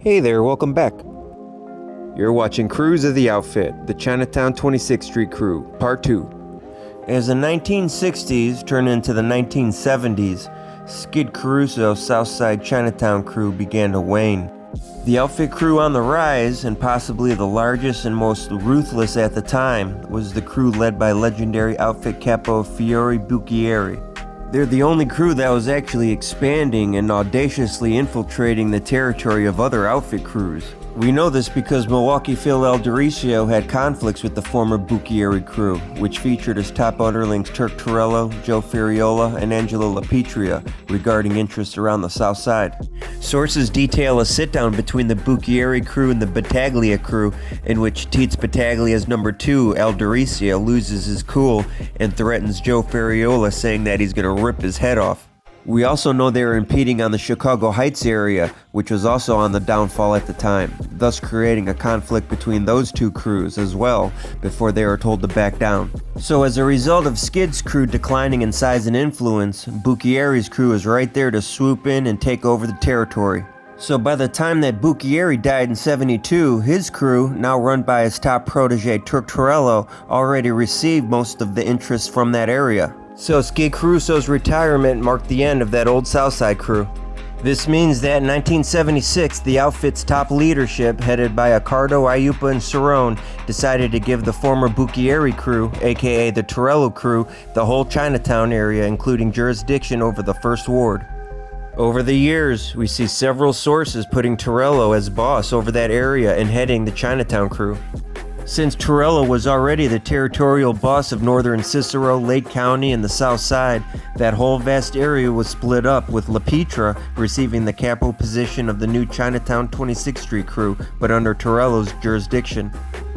Hey there, welcome back. You're watching Crews of the Outfit, the Chinatown 26th Street Crew, Part 2. As the 1960s turned into the 1970s, Skid Caruso's Southside Chinatown crew began to wane. The outfit crew on the rise, and possibly the largest and most ruthless at the time, was the crew led by legendary outfit capo Fiore Bucchieri. They're the only crew that was actually expanding and audaciously infiltrating the territory of other outfit crews. We know this because Milwaukee Phil Aldericio had conflicts with the former Bucchieri crew, which featured his top underlings Turk Torello, Joe Ferriola, and Angelo LaPetria regarding interests around the South Side. Sources detail a sit-down between the Bucchieri crew and the Battaglia crew, in which Teets Battaglia's number 2, Aldericio, loses his cool and threatens Joe Ferriola, saying that he's going to rip his head off. We also know they were impeding on the Chicago Heights area, which was also on the downfall at the time, thus creating a conflict between those two crews as well before they were told to back down. So as a result of Skid's crew declining in size and influence, Bucchieri's crew is right there to swoop in and take over the territory. So by the time that Bucchieri died in '72, his crew, now run by his top protege Turk Torello, already received most of the interest from that area. So Skid Caruso's retirement marked the end of that old Southside crew. This means that in 1976, the outfit's top leadership, headed by Accardo, Iuppa, and Cerrone, decided to give the former Bucchieri crew, aka the Torello crew, the whole Chinatown area, including jurisdiction over the First Ward. Over the years, we see several sources putting Torello as boss over that area and heading the Chinatown crew. Since Torello was already the territorial boss of northern Cicero, Lake County, and the South Side, that whole vast area was split up, with LaPetria receiving the capo position of the new Chinatown 26th Street crew, but under Torello's jurisdiction,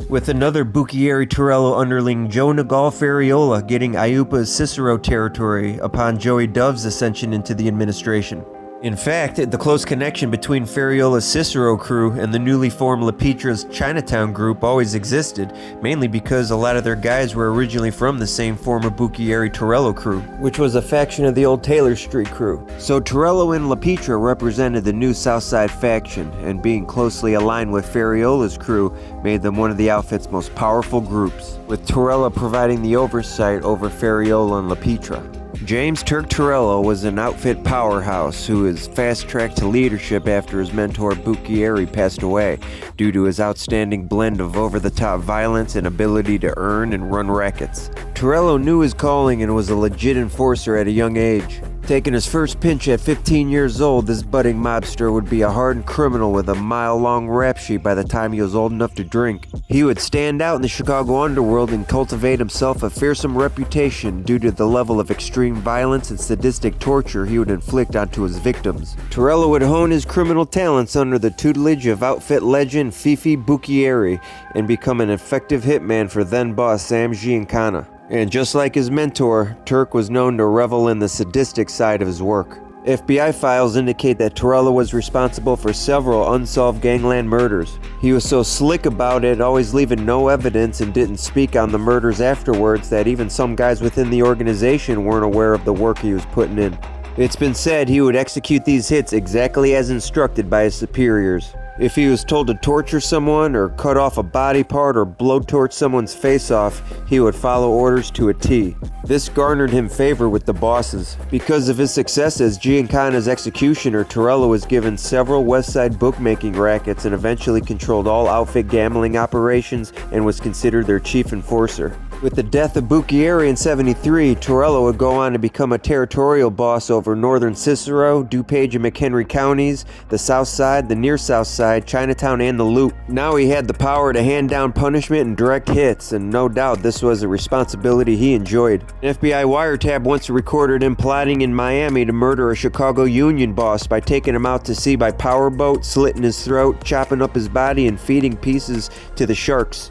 with another Bucchieri Torello underling Joe Nagal Ferriola getting Iuppa's Cicero territory upon Joey Dove's ascension into the administration. In fact, the close connection between Ferriola's Cicero crew and the newly formed LaPetria's Chinatown group always existed, mainly because a lot of their guys were originally from the same former Bucchieri Torello crew, which was a faction of the old Taylor Street crew. So Torello and LaPetria represented the new Southside faction, and being closely aligned with Ferriola's crew made them one of the outfit's most powerful groups, with Torello providing the oversight over Ferriola and LaPetria. James Turk Torello was an outfit powerhouse who was fast-tracked to leadership after his mentor Bucchieri passed away due to his outstanding blend of over-the-top violence and ability to earn and run rackets. Torello knew his calling and was a legit enforcer at a young age. Taking his first pinch at 15 years old, this budding mobster would be a hardened criminal with a mile-long rap sheet by the time he was old enough to drink. He would stand out in the Chicago underworld and cultivate himself a fearsome reputation due to the level of extreme violence and sadistic torture he would inflict onto his victims. Torello would hone his criminal talents under the tutelage of outfit legend Fifi Bucchieri and become an effective hitman for then-boss Sam Giancana. And just like his mentor, Turk was known to revel in the sadistic side of his work. FBI files indicate that Torello was responsible for several unsolved gangland murders. He was so slick about it, always leaving no evidence, and didn't speak on the murders afterwards, that even some guys within the organization weren't aware of the work he was putting in. It's been said he would execute these hits exactly as instructed by his superiors. If he was told to torture someone, or cut off a body part, or blowtorch someone's face off, he would follow orders to a T. This garnered him favor with the bosses. Because of his success as Giancana's executioner, Torello was given several West Side bookmaking rackets and eventually controlled all outfit gambling operations and was considered their chief enforcer. With the death of Bucchieri in '73, Torello would go on to become a territorial boss over northern Cicero, DuPage and McHenry counties, the South Side, the near South Side, Chinatown, and the Loop. Now he had the power to hand down punishment and direct hits, and no doubt this was a responsibility he enjoyed. An FBI wiretap once recorded him plotting in Miami to murder a Chicago union boss by taking him out to sea by powerboat, slitting his throat, chopping up his body, and feeding pieces to the sharks.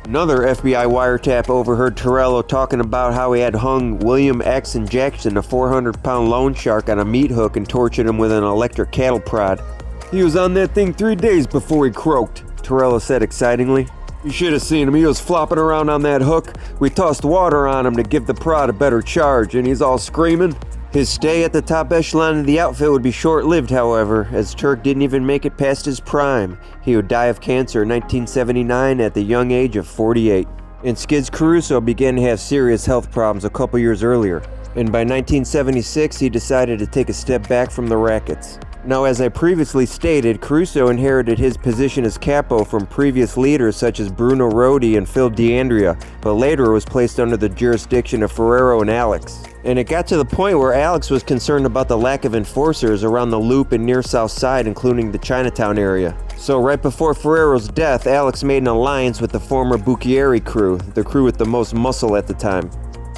Another FBI wiretap overheard Torello talking about how he had hung William Axon Jackson, a 400-pound loan shark, on a meat hook and tortured him with an electric cattle prod. "He was on that thing 3 days before he croaked," Torello said excitingly. "You should have seen him. He was flopping around on that hook. We tossed water on him to give the prod a better charge, and he's all screaming. His stay at the top echelon of the outfit would be short-lived, however, as Turk didn't even make it past his prime. He would die of cancer in 1979 at the young age of 48. And Skids Caruso began to have serious health problems a couple years earlier, and by 1976 he decided to take a step back from the rackets. Now, as I previously stated, Caruso inherited his position as capo from previous leaders such as Bruno Rodi and Phil D'Andrea, but later was placed under the jurisdiction of Ferrero and Alex. And it got to the point where Alex was concerned about the lack of enforcers around the Loop and near South Side, including the Chinatown area. So right before Ferrero's death, Alex made an alliance with the former Bucchieri crew, the crew with the most muscle at the time.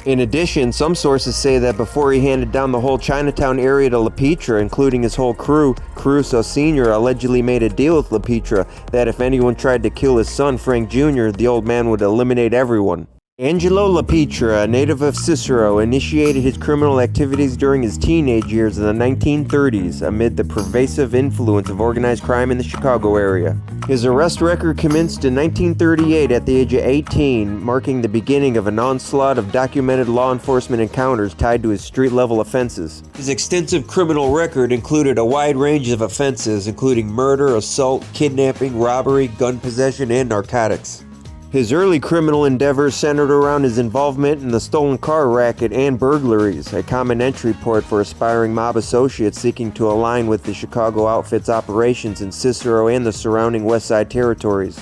In addition, some sources say that before he handed down the whole Chinatown area to LaPetra, including his whole crew, Caruso Sr. allegedly made a deal with LaPetra that if anyone tried to kill his son, Frank Jr., the old man would eliminate everyone. Angelo LaPetra, a native of Cicero, initiated his criminal activities during his teenage years in the 1930s amid the pervasive influence of organized crime in the Chicago area. His arrest record commenced in 1938 at the age of 18, marking the beginning of an onslaught of documented law enforcement encounters tied to his street-level offenses. His extensive criminal record included a wide range of offenses, including murder, assault, kidnapping, robbery, gun possession, and narcotics. His early criminal endeavors centered around his involvement in the stolen car racket and burglaries, a common entry port for aspiring mob associates seeking to align with the Chicago outfit's operations in Cicero and the surrounding West Side territories.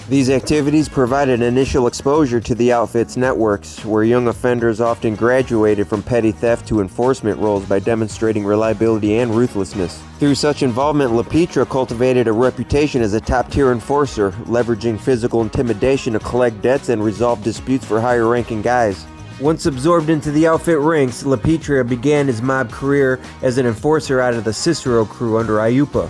These activities provided initial exposure to the outfit's networks, where young offenders often graduated from petty theft to enforcement roles by demonstrating reliability and ruthlessness. Through such involvement, LaPetra cultivated a reputation as a top-tier enforcer, leveraging physical intimidation to collect debts and resolve disputes for higher-ranking guys. Once absorbed into the outfit ranks, LaPetra began his mob career as an enforcer out of the Cicero crew under Iupa.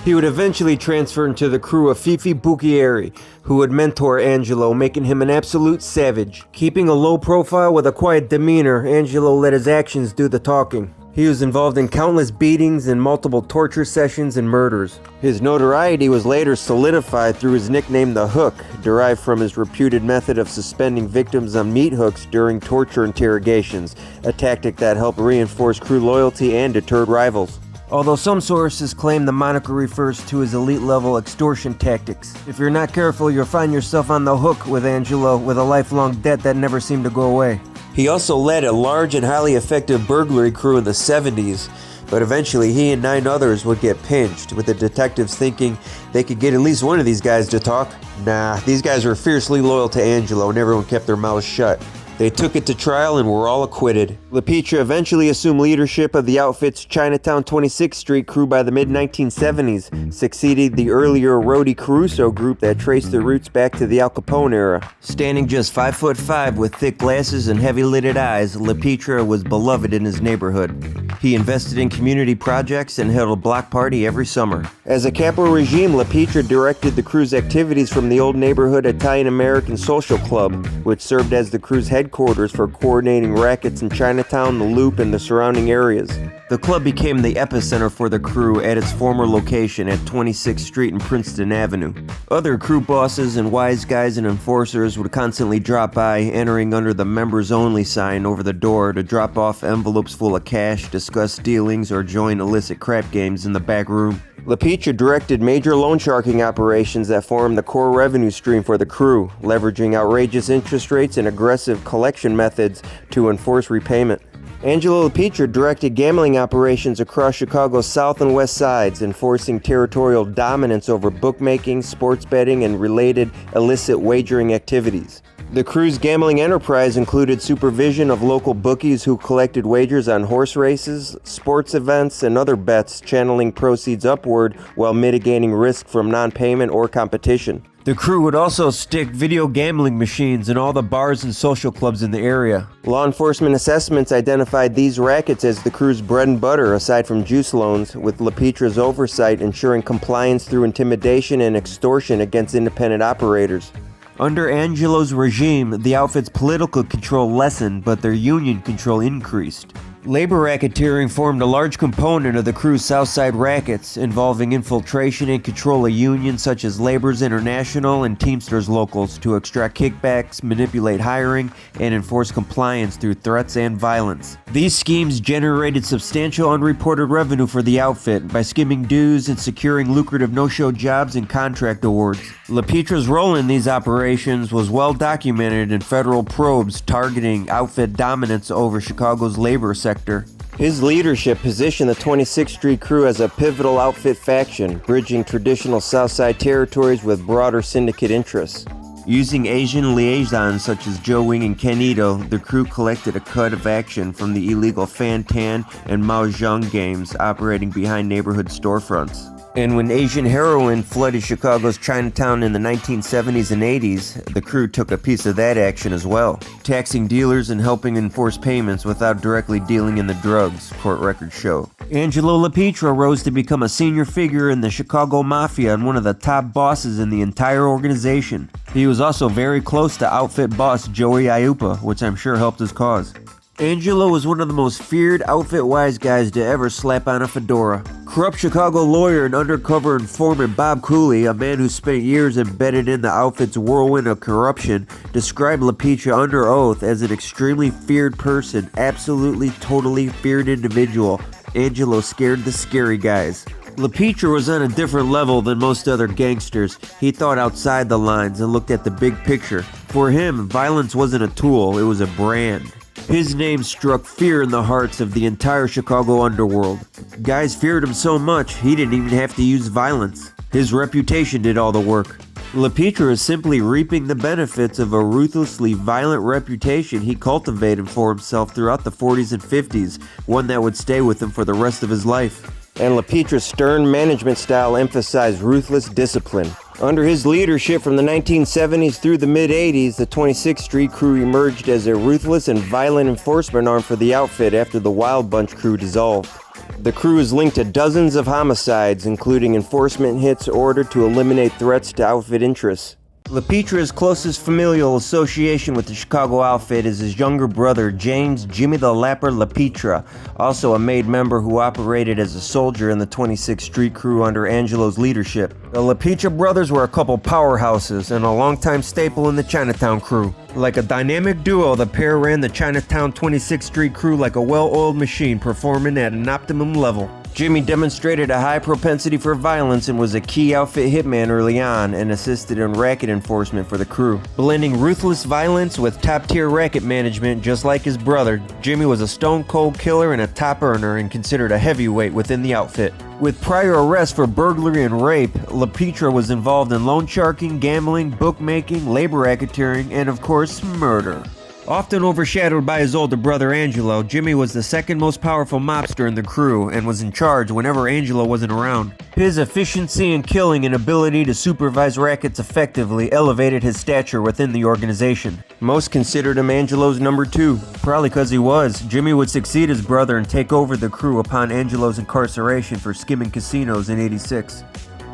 He would eventually transfer into the crew of Fifi Bucchieri, who would mentor Angelo, making him an absolute savage. Keeping a low profile with a quiet demeanor, Angelo let his actions do the talking. He was involved in countless beatings and multiple torture sessions and murders. His notoriety was later solidified through his nickname The Hook, derived from his reputed method of suspending victims on meat hooks during torture interrogations, a tactic that helped reinforce crew loyalty and deterred rivals. Although some sources claim the moniker refers to his elite-level extortion tactics. If you're not careful, you'll find yourself on the hook with Angelo with a lifelong debt that never seemed to go away. He also led a large and highly effective burglary crew in the 70s, but eventually he and 9 others would get pinched, with the detectives thinking they could get at least one of these guys to talk. Nah, these guys were fiercely loyal to Angelo and everyone kept their mouths shut. They took it to trial and were all acquitted. LaPetra eventually assumed leadership of the outfit's Chinatown 26th Street crew by the mid-1970s, succeeding the earlier Rodi Caruso group that traced their roots back to the Al Capone era. Standing just 5'5" with thick glasses and heavy-lidded eyes, LaPetra was beloved in his neighborhood. He invested in community projects and held a block party every summer. As a capo regime, LaPetra directed the crew's activities from the old neighborhood Italian-American Social Club, which served as the crew's headquarters for coordinating rackets in Chinatown, the Loop, and the surrounding areas. The club became the epicenter for the crew at its former location at 26th Street and Princeton Avenue. Other crew bosses and wise guys and enforcers would constantly drop by, entering under the members only sign over the door to drop off envelopes full of cash, discuss dealings, or join illicit crap games in the back room. LaPetra directed major loan sharking operations that formed the core revenue stream for the crew, leveraging outrageous interest rates and aggressive collection methods to enforce repayment. Angelo LaPetra directed gambling operations across Chicago's south and west sides, enforcing territorial dominance over bookmaking, sports betting, and related illicit wagering activities. The crew's gambling enterprise included supervision of local bookies who collected wagers on horse races, sports events, and other bets, channeling proceeds upward while mitigating risk from non-payment or competition. The crew would also stick video gambling machines in all the bars and social clubs in the area. Law enforcement assessments identified these rackets as the crew's bread and butter aside from juice loans, with LaPetra's oversight ensuring compliance through intimidation and extortion against independent operators. Under Angelo's regime, the outfit's political control lessened, but their union control increased. Labor racketeering formed a large component of the crew's Southside rackets, involving infiltration and control of unions such as Labor's International and Teamsters Locals to extract kickbacks, manipulate hiring, and enforce compliance through threats and violence. These schemes generated substantial unreported revenue for the outfit by skimming dues and securing lucrative no-show jobs and contract awards. LaPietra's role in these operations was well documented in federal probes targeting outfit dominance over Chicago's labor sector. His leadership positioned the 26th Street Crew as a pivotal outfit faction, bridging traditional Southside territories with broader syndicate interests. Using Asian liaisons such as Joe Wing and Ken Ito, the crew collected a cut of action from the illegal Fan Tan and Mahjong games operating behind neighborhood storefronts. And when Asian heroin flooded Chicago's Chinatown in the 1970s and 80s, the crew took a piece of that action as well, taxing dealers and helping enforce payments without directly dealing in the drugs, court records show. Angelo LaPietra rose to become a senior figure in the Chicago Mafia and one of the top bosses in the entire organization. He was also very close to outfit boss Joey Aiuppa, which I'm sure helped his cause. Angelo was one of the most feared outfit wise guys to ever slap on a fedora. Corrupt Chicago lawyer and undercover informant Bob Cooley, a man who spent years embedded in the outfit's whirlwind of corruption, described LaPietra under oath as an extremely feared person, absolutely totally feared individual. Angelo scared the scary guys. LaPietra was on a different level than most other gangsters. He thought outside the lines and looked at the big picture. For him, violence wasn't a tool, it was a brand. His name struck fear in the hearts of the entire Chicago underworld. Guys feared him so much, he didn't even have to use violence. His reputation did all the work. LaPietra is simply reaping the benefits of a ruthlessly violent reputation he cultivated for himself throughout the 40s and 50s, one that would stay with him for the rest of his life. And LaPietra's stern management style emphasized ruthless discipline. Under his leadership from the 1970s through the mid-80s, the 26th Street Crew emerged as a ruthless and violent enforcement arm for the outfit after the Wild Bunch crew dissolved. The crew is linked to dozens of homicides, including enforcement hits ordered to eliminate threats to outfit interests. LaPietra's closest familial association with the Chicago outfit is his younger brother, James "Jimmy the Lapper" LaPietra, also a made member who operated as a soldier in the 26th Street Crew under Angelo's leadership. The LaPietra brothers were a couple powerhouses and a longtime staple in the Chinatown crew. Like a dynamic duo, the pair ran the Chinatown 26th Street Crew like a well-oiled machine, performing at an optimum level. Jimmy demonstrated a high propensity for violence and was a key outfit hitman early on and assisted in racket enforcement for the crew. Blending ruthless violence with top-tier racket management just like his brother, Jimmy was a stone-cold killer and a top earner and considered a heavyweight within the outfit. With prior arrests for burglary and rape, LaPietra was involved in loan sharking, gambling, bookmaking, labor racketeering, and of course, murder. Often overshadowed by his older brother Angelo, Jimmy was the second most powerful mobster in the crew and was in charge whenever Angelo wasn't around. His efficiency in killing and ability to supervise rackets effectively elevated his stature within the organization. Most considered him Angelo's number two. Probably because he was. Jimmy would succeed his brother and take over the crew upon Angelo's incarceration for skimming casinos in '86.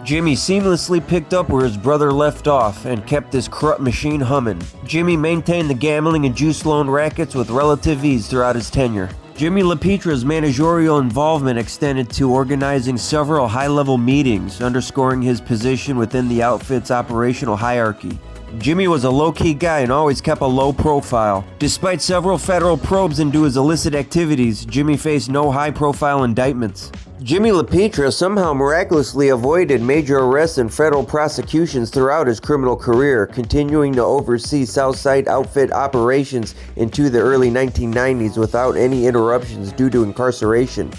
Jimmy seamlessly picked up where his brother left off and kept this corrupt machine humming. Jimmy maintained the gambling and juice loan rackets with relative ease throughout his tenure. Jimmy LaPietra's managerial involvement extended to organizing several high-level meetings, underscoring his position within the outfit's operational hierarchy. Jimmy was a low-key guy and always kept a low profile. Despite several federal probes into his illicit activities, Jimmy faced no high-profile indictments. Jimmy LaPietra somehow miraculously avoided major arrests and federal prosecutions throughout his criminal career, continuing to oversee Southside outfit operations into the early 1990s without any interruptions due to incarceration.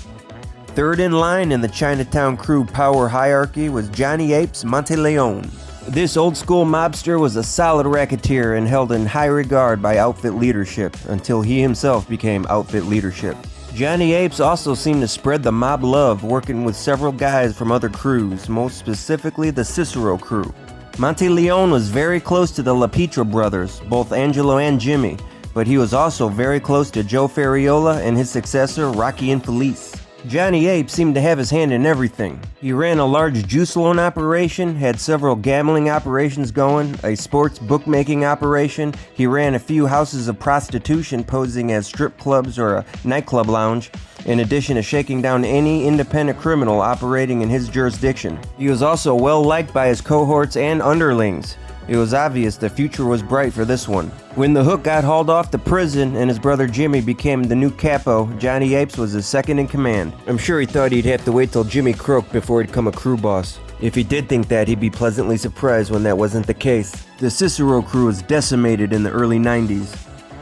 Third in line in the Chinatown crew power hierarchy was Johnny Apes Monteleone. This old-school mobster was a solid racketeer and held in high regard by outfit leadership until he himself became outfit leadership. Johnny Apes also seemed to spread the mob love, working with several guys from other crews, most specifically the Cicero crew. Monteleone was very close to the LaPietra brothers, both Angelo and Jimmy, but he was also very close to Joe Ferriola and his successor, Rocky Infelice. Johnny Ape seemed to have his hand in everything. He ran a large juice loan operation, had several gambling operations going, a sports bookmaking operation. He ran a few houses of prostitution posing as strip clubs or a nightclub lounge, in addition to shaking down any independent criminal operating in his jurisdiction. He was also well liked by his cohorts and underlings. It was obvious the future was bright for this one. When the Hook got hauled off to prison and his brother Jimmy became the new capo, Johnny Apes was his second in command. I'm sure he thought he'd have to wait till Jimmy croaked before he'd become a crew boss. If he did think that, he'd be pleasantly surprised when that wasn't the case. The Cicero crew was decimated in the early 90s.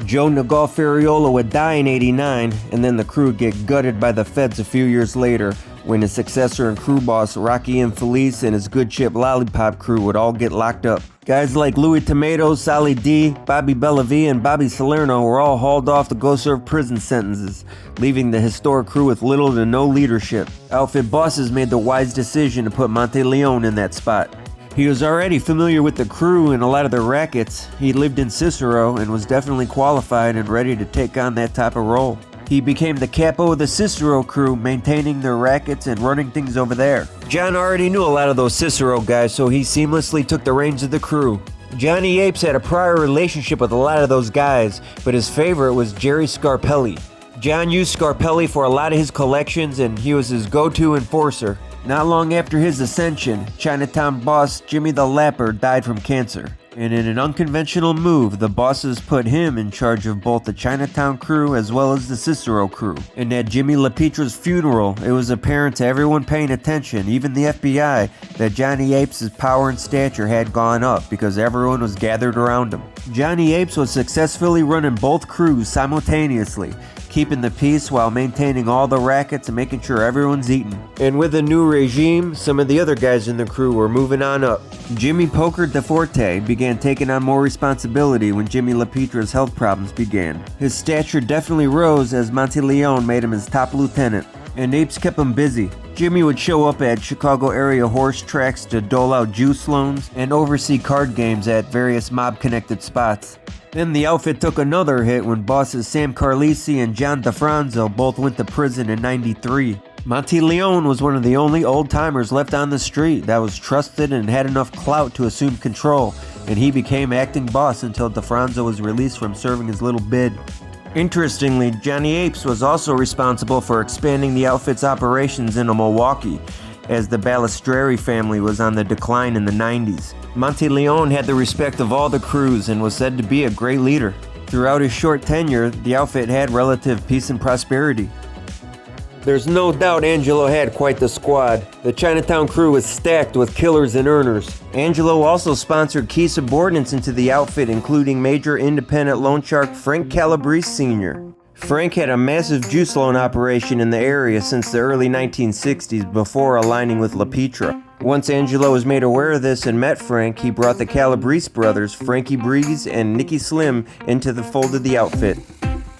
Joe Nagal Ferriola would die in '89, and then the crew would get gutted by the feds a few years later, when his successor and crew boss Rocky Infelice and his good ship Lollipop crew would all get locked up. Guys like Louis Tomatoes, Sally D, Bobby Bellavia, and Bobby Salerno were all hauled off to go serve prison sentences, leaving the historic crew with little to no leadership. Outfit bosses made the wise decision to put Monte Leon in that spot. He was already familiar with the crew and a lot of their rackets. He lived in Cicero and was definitely qualified and ready to take on that type of role. He became the capo of the Cicero crew, maintaining their rackets and running things over there. John already knew a lot of those Cicero guys, so he seamlessly took the reins of the crew. Johnny Apes had a prior relationship with a lot of those guys, but his favorite was Jerry Scarpelli. John used Scarpelli for a lot of his collections, and he was his go-to enforcer. Not long after his ascension, Chinatown boss Jimmy the Lapper died from cancer. And in an unconventional move, the bosses put him in charge of both the Chinatown crew as well as the Cicero crew. And at Jimmy LaPietra's funeral, it was apparent to everyone paying attention, even the FBI, that Johnny Apes' power and stature had gone up because everyone was gathered around him. Johnny Apes was successfully running both crews simultaneously, keeping the peace while maintaining all the rackets and making sure everyone's eating. And with the new regime, some of the other guys in the crew were moving on up. Jimmy Poker DeForte began taking on more responsibility when Jimmy LaPietra's health problems began. His stature definitely rose as Monte Leon made him his top lieutenant, and Apes kept him busy. Jimmy would show up at Chicago area horse tracks to dole out juice loans and oversee card games at various mob-connected spots. Then the outfit took another hit when bosses Sam Carlisi and John DeFranzo both went to prison in '93. Monte Leon was one of the only old-timers left on the street that was trusted and had enough clout to assume control, and he became acting boss until DeFranzo was released from serving his little bid. Interestingly, Johnny Apes was also responsible for expanding the outfit's operations into Milwaukee, as the Balistreri family was on the decline in the 90s. Monte Leon had the respect of all the crews and was said to be a great leader. Throughout his short tenure, the outfit had relative peace and prosperity. There's no doubt Angelo had quite the squad. The Chinatown crew was stacked with killers and earners. Angelo also sponsored key subordinates into the outfit, including major independent loan shark Frank Calabrese Sr. Frank had a massive juice loan operation in the area since the early 1960s before aligning with LaPietra. Once Angelo was made aware of this and met Frank, he brought the Calabrese brothers, Frankie Breeze and Nicky Slim, into the fold of the outfit.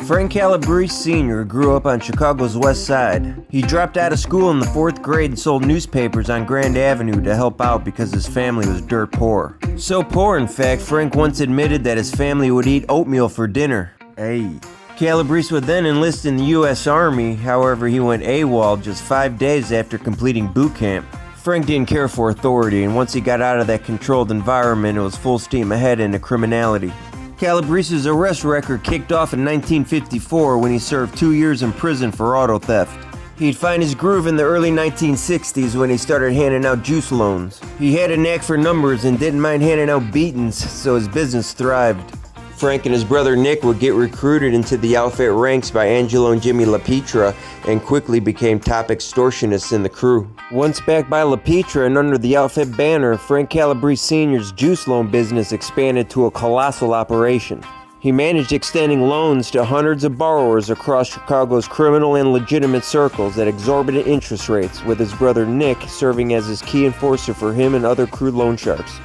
Frank Calabrese Sr. grew up on Chicago's west side. He dropped out of school in the 4th grade and sold newspapers on Grand Avenue to help out because his family was dirt poor. So poor, in fact, Frank once admitted that his family would eat oatmeal for dinner. Hey. Calabrese would then enlist in the U.S. Army, however he went AWOL just 5 days after completing boot camp. Frank didn't care for authority, and once he got out of that controlled environment, it was full steam ahead into criminality. Calabrese's arrest record kicked off in 1954 when he served 2 years in prison for auto theft. He'd find his groove in the early 1960s when he started handing out juice loans. He had a knack for numbers and didn't mind handing out beatings, so his business thrived. Frank and his brother Nick would get recruited into the outfit ranks by Angelo and Jimmy LaPietra and quickly became top extortionists in the crew. Once backed by LaPietra and under the outfit banner, Frank Calabrese Sr.'s juice loan business expanded to a colossal operation. He managed extending loans to hundreds of borrowers across Chicago's criminal and legitimate circles at exorbitant interest rates, with his brother Nick serving as his key enforcer for him and other crew loan sharks.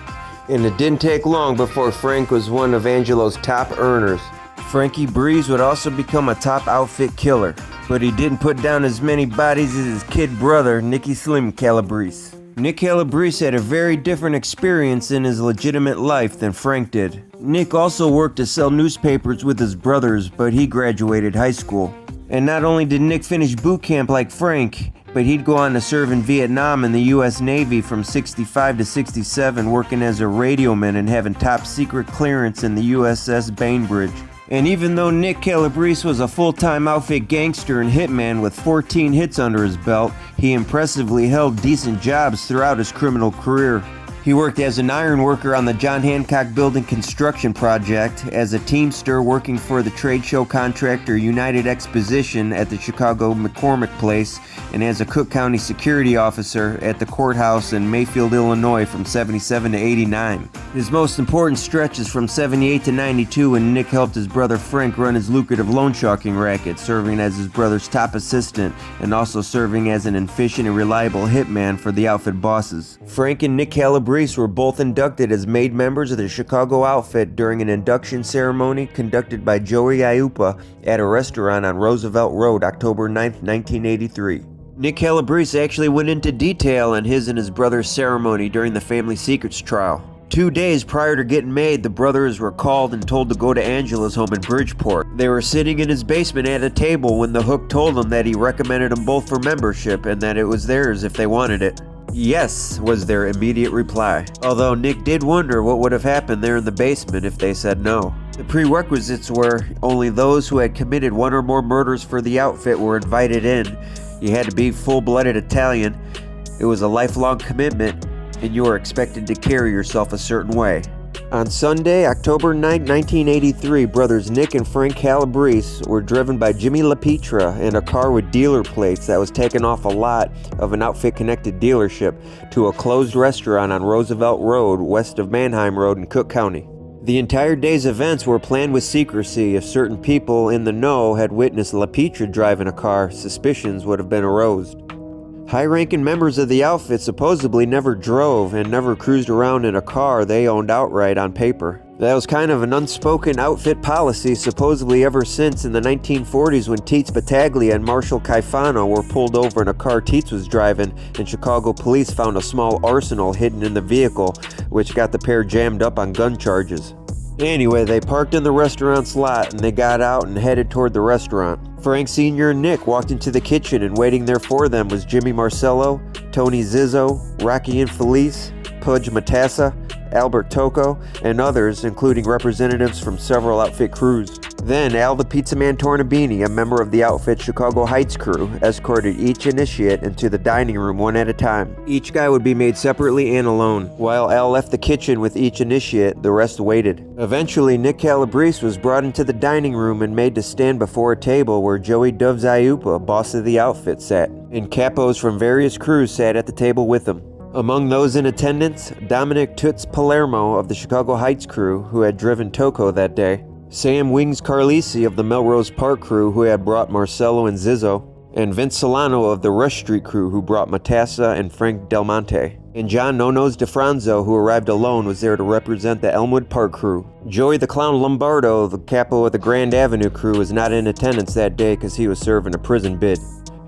And it didn't take long before Frank was one of Angelo's top earners. Frankie Breeze would also become a top outfit killer, but he didn't put down as many bodies as his kid brother, Nicky Slim Calabrese. Nick Calabrese had a very different experience in his legitimate life than Frank did. Nick also worked to sell newspapers with his brothers, but he graduated high school. And not only did Nick finish boot camp like Frank, but he'd go on to serve in Vietnam in the U.S. Navy from 65 to 67, working as a radioman and having top secret clearance in the USS Bainbridge. And even though Nick Calabrese was a full-time outfit gangster and hitman with 14 hits under his belt, he impressively held decent jobs throughout his criminal career. He worked as an iron worker on the John Hancock Building construction project, as a teamster working for the trade show contractor United Exposition at the Chicago McCormick Place, and as a Cook County security officer at the courthouse in Mayfield, Illinois from 77 to 89. His most important stretch is from 78 to 92, when Nick helped his brother Frank run his lucrative loan sharking racket, serving as his brother's top assistant and also serving as an efficient and reliable hitman for the outfit bosses. Frank and Nick Calabrese were both inducted as made members of the Chicago outfit during an induction ceremony conducted by Joey Iupa at a restaurant on Roosevelt Road, October 9, 1983. Nick Calabrese actually went into detail on his and his brother's ceremony during the family secrets trial. 2 days prior to getting made, the brothers were called and told to go to Angela's home in Bridgeport. They were sitting in his basement at a table when the hook told them that he recommended them both for membership and that it was theirs if they wanted it. Yes, was their immediate reply, although Nick did wonder what would have happened there in the basement if they said no. The prerequisites were only those who had committed one or more murders for the outfit were invited in. You had to be full-blooded Italian, it was a lifelong commitment, and you were expected to carry yourself a certain way. On Sunday, October 9, 1983, brothers Nick and Frank Calabrese were driven by Jimmy LaPietra in a car with dealer plates that was taken off a lot of an outfit-connected dealership to a closed restaurant on Roosevelt Road, west of Manheim Road in Cook County. The entire day's events were planned with secrecy. If certain people in the know had witnessed LaPietra driving a car, suspicions would have been aroused. High-ranking members of the outfit supposedly never drove and never cruised around in a car they owned outright on paper. That was kind of an unspoken outfit policy supposedly ever since in the 1940s when Teets Battaglia and Marshall Caifano were pulled over in a car Teets was driving, and Chicago police found a small arsenal hidden in the vehicle, which got the pair jammed up on gun charges. Anyway, they parked in the restaurant's lot and they got out and headed toward the restaurant. Frank Sr. and Nick walked into the kitchen, and waiting there for them was Jimmy Marcello, Tony Zizzo, Rocky Infelice, Pudge Matassa, Albert Tocco, and others, including representatives from several outfit crews. Then Al the Pizza Man Tornabini, a member of the outfit Chicago Heights crew, escorted each initiate into the dining room one at a time. Each guy would be made separately and alone. While Al left the kitchen with each initiate, the rest waited. Eventually, Nick Calabrese was brought into the dining room and made to stand before a table where Joey Doves Iupa, boss of the outfit, sat, and capos from various crews sat at the table with him. Among those in attendance, Dominic Toots Palermo of the Chicago Heights crew, who had driven Tocco that day, Sam Wings Carlisi of the Melrose Park crew, who had brought Marcello and Zizzo, and Vince Solano of the Rush Street crew, who brought Matassa and Frank Del Monte. And John No-Nose DeFranzo, who arrived alone, was there to represent the Elmwood Park crew. Joey the Clown Lombardo, the capo of the Grand Avenue crew, was not in attendance that day because he was serving a prison bid.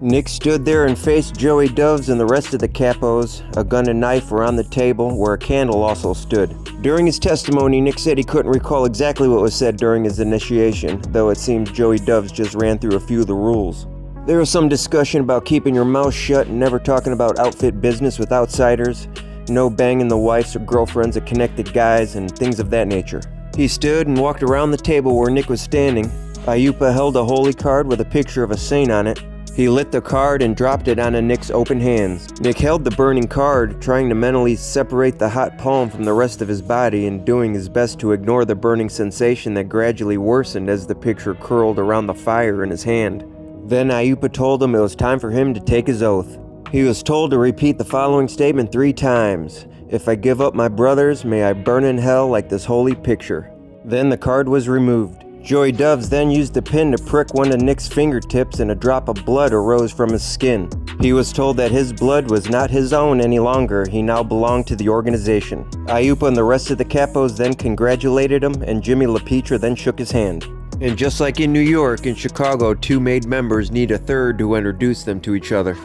Nick stood there and faced Joey Doves and the rest of the capos. A gun and knife were on the table, where a candle also stood. During his testimony, Nick said he couldn't recall exactly what was said during his initiation, though it seems Joey Doves just ran through a few of the rules. There was some discussion about keeping your mouth shut and never talking about outfit business with outsiders, no banging the wives or girlfriends of connected guys, and things of that nature. He stood and walked around the table where Nick was standing. Iupa held a holy card with a picture of a saint on it. He lit the card and dropped it onto Nick's open hands. Nick held the burning card, trying to mentally separate the hot palm from the rest of his body and doing his best to ignore the burning sensation that gradually worsened as the picture curled around the fire in his hand. Then Iupa told him it was time for him to take his oath. He was told to repeat the following statement 3 times. "If I give up my brothers, may I burn in hell like this holy picture." Then the card was removed. Joey Doves then used the pin to prick one of Nick's fingertips and a drop of blood arose from his skin. He was told that his blood was not his own any longer, he now belonged to the organization. Iupa and the rest of the capos then congratulated him, and Jimmy LaPietra then shook his hand. And just like in New York and Chicago, 2 made members need a third to introduce them to each other.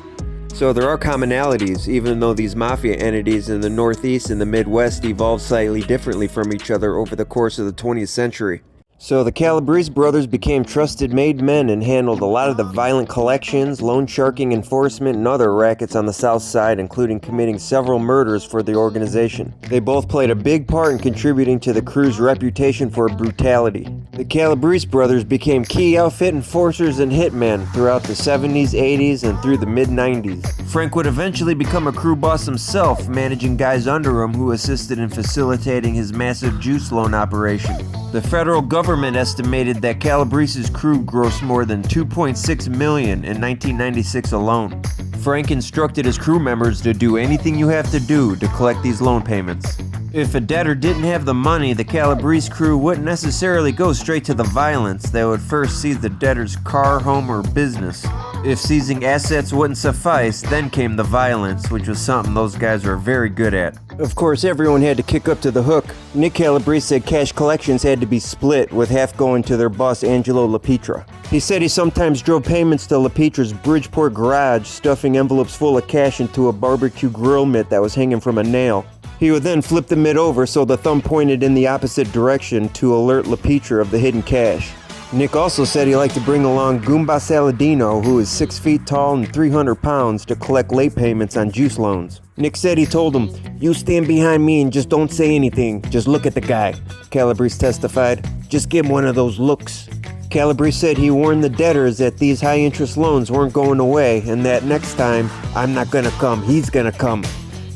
So there are commonalities, even though these mafia entities in the Northeast and the Midwest evolved slightly differently from each other over the course of the 20th century. So the Calabrese brothers became trusted made men and handled a lot of the violent collections, loan sharking enforcement, and other rackets on the south side, including committing several murders for the organization. They both played a big part in contributing to the crew's reputation for brutality. The Calabrese brothers became key outfit enforcers and hitmen throughout the 70s, 80s, and through the mid-90s. Frank would eventually become a crew boss himself, managing guys under him who assisted in facilitating his massive juice loan operation. The federal government estimated that Calabrese's crew grossed more than $2.6 million in 1996 alone. Frank instructed his crew members to do anything you have to do to collect these loan payments. If a debtor didn't have the money, the Calabrese crew wouldn't necessarily go straight to the violence. They would first seize the debtor's car, home, or business. If seizing assets wouldn't suffice, then came the violence, which was something those guys were very good at. Of course, everyone had to kick up to the hook. Nick Calabrese said cash collections had to be split, with half going to their boss Angelo LaPietra. He said he sometimes drove payments to LaPietra's Bridgeport garage, stuffing envelopes full of cash into a barbecue grill mitt that was hanging from a nail. He would then flip the mitt over so the thumb pointed in the opposite direction to alert LaPietra of the hidden cash. Nick also said he liked to bring along Goomba Saladino, who is 6 feet tall and 300 pounds, to collect late payments on juice loans. Nick said he told him, "You stand behind me and just don't say anything, just look at the guy." Calabrese testified, "Just give him one of those looks." Calabrese said he warned the debtors that these high-interest loans weren't going away and that next time, "I'm not gonna come, he's gonna come."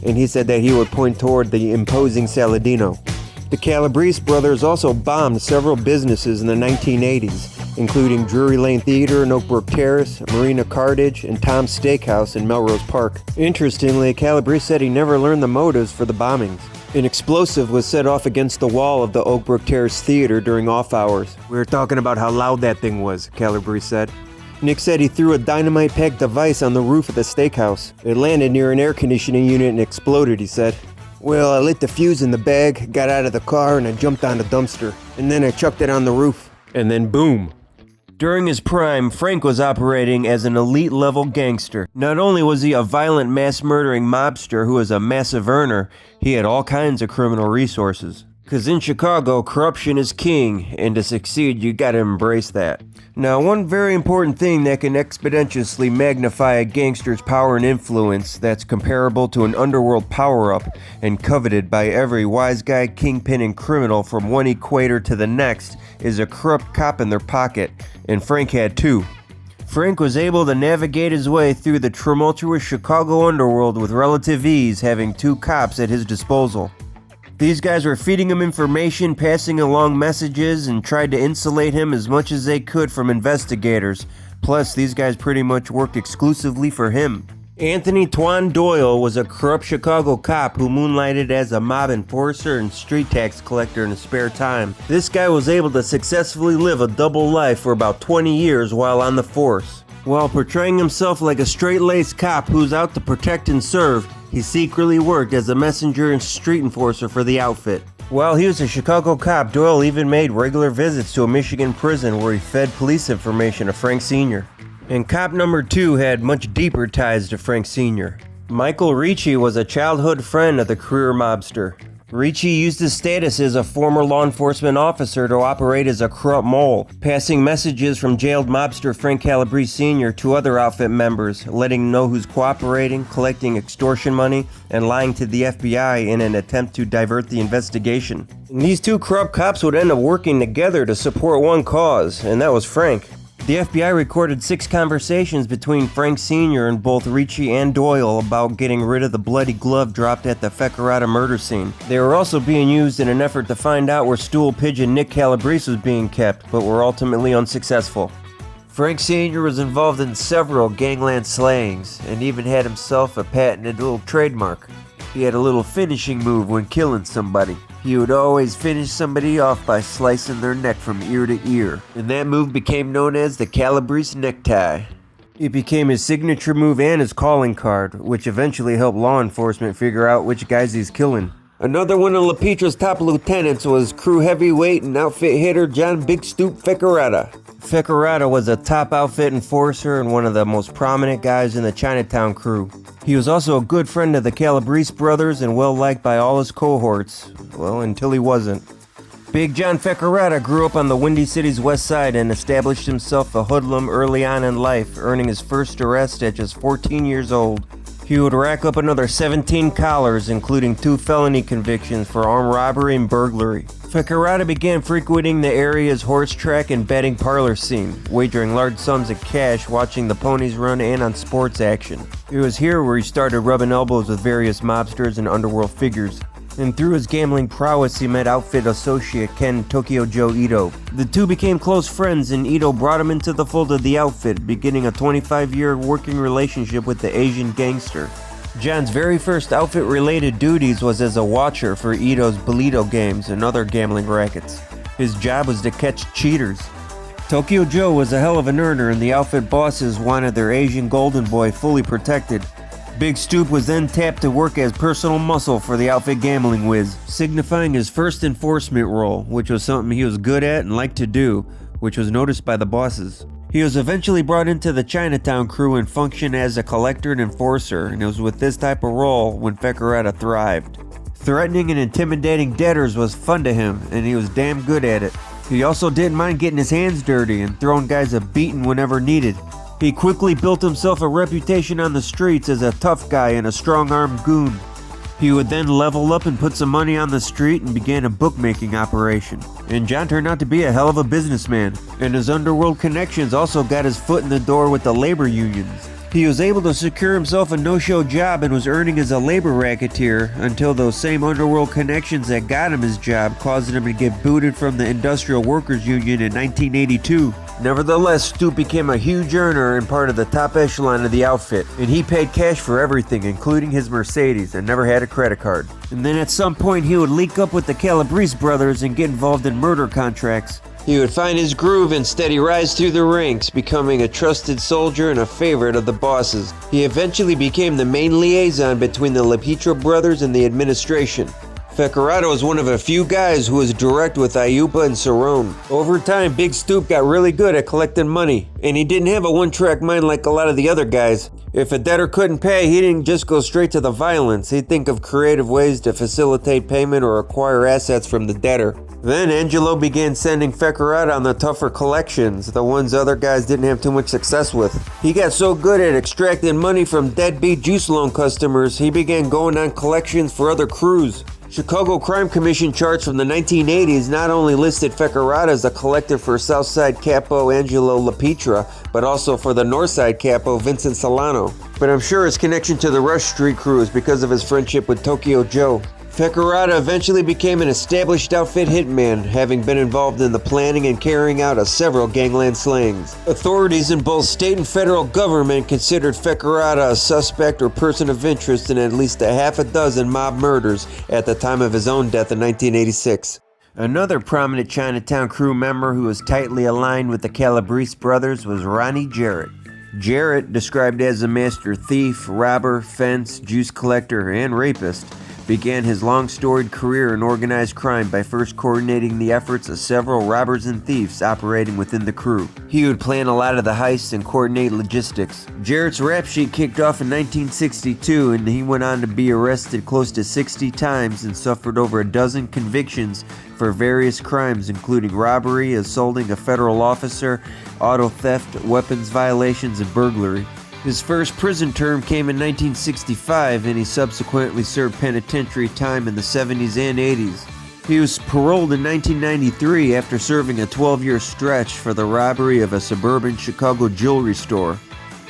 And he said that he would point toward the imposing Saladino. The Calabrese brothers also bombed several businesses in the 1980s, including Drury Lane Theater in Oakbrook Terrace, Marina Cartage, and Tom's Steakhouse in Melrose Park. Interestingly, Calabrese said he never learned the motives for the bombings. An explosive was set off against the wall of the Oakbrook Terrace Theater during off hours. "We were talking about how loud that thing was," Calabrese said. Nick said he threw a dynamite-packed device on the roof of the steakhouse. It landed near an air conditioning unit and exploded, he said. "Well, I lit the fuse in the bag, got out of the car, and I jumped on the dumpster. And then I chucked it on the roof. And then boom." During his prime, Frank was operating as an elite-level gangster. Not only was he a violent mass-murdering mobster who was a massive earner, he had all kinds of criminal resources. Because in Chicago, corruption is king, and to succeed, you gotta embrace that. Now, one very important thing that can exponentially magnify a gangster's power and influence that's comparable to an underworld power-up and coveted by every wise guy, kingpin, and criminal from one equator to the next is a corrupt cop in their pocket, and Frank had two. Frank was able to navigate his way through the tumultuous Chicago underworld with relative ease, having two cops at his disposal. These guys were feeding him information, passing along messages, and tried to insulate him as much as they could from investigators. Plus, these guys pretty much worked exclusively for him. Anthony Twan Doyle was a corrupt Chicago cop who moonlighted as a mob enforcer and street tax collector in his spare time. This guy was able to successfully live a double life for about 20 years while on the force. While portraying himself like a straight-laced cop who's out to protect and serve, he secretly worked as a messenger and street enforcer for the outfit. While he was a Chicago cop, Doyle even made regular visits to a Michigan prison where he fed police information to Frank Sr. And cop number 2 had much deeper ties to Frank Sr. Michael Ricci was a childhood friend of the career mobster. Ricci used his status as a former law enforcement officer to operate as a corrupt mole, passing messages from jailed mobster Frank Calabrese Sr. to other outfit members, letting them know who's cooperating, collecting extortion money, and lying to the FBI in an attempt to divert the investigation. And these two corrupt cops would end up working together to support one cause, and that was Frank. The FBI recorded 6 conversations between Frank Sr. and both Ricci and Doyle about getting rid of the bloody glove dropped at the Fecarata murder scene. They were also being used in an effort to find out where stool pigeon Nick Calabrese was being kept, but were ultimately unsuccessful. Frank Sr. was involved in several gangland slayings, and even had himself a patented little trademark. He had a little finishing move when killing somebody. He would always finish somebody off by slicing their neck from ear to ear, and that move became known as the Calabrese necktie. It became his signature move and his calling card, which eventually helped law enforcement figure out which guys he's killing. Another one of LaPietra's top lieutenants was crew heavyweight and outfit hitter John Big Stoop Fecarata. Fecarata was a top outfit enforcer and one of the most prominent guys in the Chinatown crew. He was also a good friend of the Calabrese brothers and well liked by all his cohorts. Well, until he wasn't. Big John Fecarata grew up on the Windy City's west side and established himself a hoodlum early on in life, earning his first arrest at just 14 years old. He would rack up another 17 collars, including 2 felony convictions for armed robbery and burglary. Fecarata began frequenting the area's horse track and betting parlor scene, wagering large sums of cash watching the ponies run and on sports action. It was here where he started rubbing elbows with various mobsters and underworld figures. And through his gambling prowess, he met outfit associate Ken Tokyo Joe Ito. The two became close friends, and Ito brought him into the fold of the outfit, beginning a 25-year working relationship with the Asian gangster. John's very first outfit-related duties was as a watcher for Ito's Bolito games and other gambling rackets. His job was to catch cheaters. Tokyo Joe was a hell of an earner, and the outfit bosses wanted their Asian golden boy fully protected. Big Stoop was then tapped to work as personal muscle for the outfit gambling whiz, signifying his first enforcement role, which was something he was good at and liked to do, which was noticed by the bosses. He was eventually brought into the Chinatown crew and functioned as a collector and enforcer, and it was with this type of role when Fecarata thrived. Threatening and intimidating debtors was fun to him, and he was damn good at it. He also didn't mind getting his hands dirty and throwing guys a beating whenever needed. He quickly built himself a reputation on the streets as a tough guy and a strong-armed goon. He would then level up and put some money on the street and began a bookmaking operation. And John turned out to be a hell of a businessman, and his underworld connections also got his foot in the door with the labor unions. He was able to secure himself a no-show job and was earning as a labor racketeer until those same underworld connections that got him his job caused him to get booted from the Industrial Workers Union in 1982. Nevertheless, Stoop became a huge earner and part of the top echelon of the outfit, and he paid cash for everything, including his Mercedes, and never had a credit card. And then at some point he would link up with the Calabrese brothers and get involved in murder contracts. He would find his groove and steady rise through the ranks, becoming a trusted soldier and a favorite of the bosses. He eventually became the main liaison between the LaPetra brothers and the administration. Fecarata was one of a few guys who was direct with Ayupa and Cerrone. Over time, Big Stoop got really good at collecting money, and he didn't have a one-track mind like a lot of the other guys. If a debtor couldn't pay, he didn't just go straight to the violence. He'd think of creative ways to facilitate payment or acquire assets from the debtor. Then Angelo began sending Fecarata on the tougher collections, the ones other guys didn't have too much success with. He got so good at extracting money from deadbeat juice loan customers, he began going on collections for other crews. Chicago Crime Commission charts from the 1980s not only listed Fecarata as a collector for Southside Capo Angelo LaPetra, but also for the Northside Capo Vincent Solano. But I'm sure his connection to the Rush Street crew is because of his friendship with Tokyo Joe. Fecarata eventually became an established outfit hitman, having been involved in the planning and carrying out of several gangland slayings. Authorities in both state and federal government considered Fecarata a suspect or person of interest in at least a half a dozen mob murders at the time of his own death in 1986. Another prominent Chinatown crew member who was tightly aligned with the Calabrese brothers was Ronnie Jarrett. Jarrett, described as a master thief, robber, fence, juice collector, and rapist, began his long-storied career in organized crime by first coordinating the efforts of several robbers and thieves operating within the crew. He would plan a lot of the heists and coordinate logistics. Jarrett's rap sheet kicked off in 1962, and he went on to be arrested close to 60 times and suffered over a dozen convictions for various crimes, including robbery, assaulting a federal officer, auto theft, weapons violations, and burglary. His first prison term came in 1965, and he subsequently served penitentiary time in the 70s and 80s. He was paroled in 1993 after serving a 12-year stretch for the robbery of a suburban Chicago jewelry store.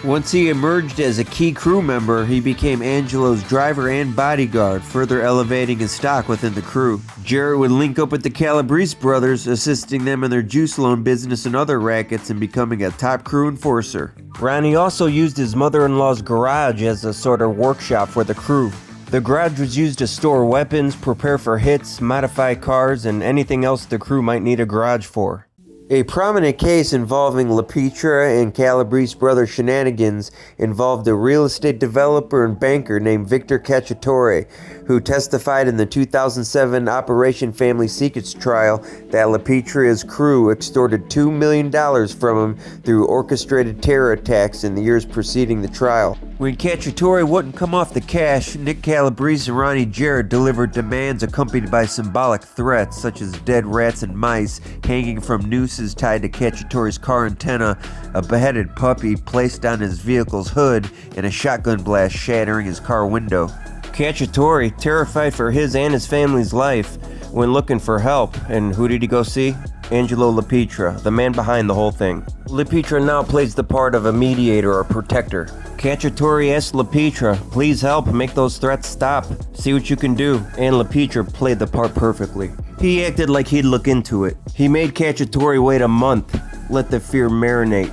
Once he emerged as a key crew member, he became Angelo's driver and bodyguard, further elevating his stock within the crew. Jarrett would link up with the Calabrese brothers, assisting them in their juice loan business and other rackets and becoming a top crew enforcer. Ronnie also used his mother-in-law's garage as a sort of workshop for the crew. The garage was used to store weapons, prepare for hits, modify cars, and anything else the crew might need a garage for. A prominent case involving LaPetra and Calabrese brother shenanigans involved a real estate developer and banker named Victor Cacciatore, who testified in the 2007 Operation Family Secrets trial that LaPetra's crew extorted $2 million from him through orchestrated terror attacks in the years preceding the trial. When Cacciatore wouldn't come off the cash, Nick Calabrese and Ronnie Jarrett delivered demands accompanied by symbolic threats such as dead rats and mice hanging from nooses tied to Cacciatore's car antenna, a beheaded puppy placed on his vehicle's hood, and a shotgun blast shattering his car window. Cacciatore, terrified for his and his family's life, went looking for help, and who did he go see? Angelo LaPetra, the man behind the whole thing. LaPetra now plays the part of a mediator or protector. Cacciatore asked LaPetra, please help make those threats stop. See what you can do. And LaPetra played the part perfectly. He acted like he'd look into it. He made Cacciatore wait a month, let the fear marinate.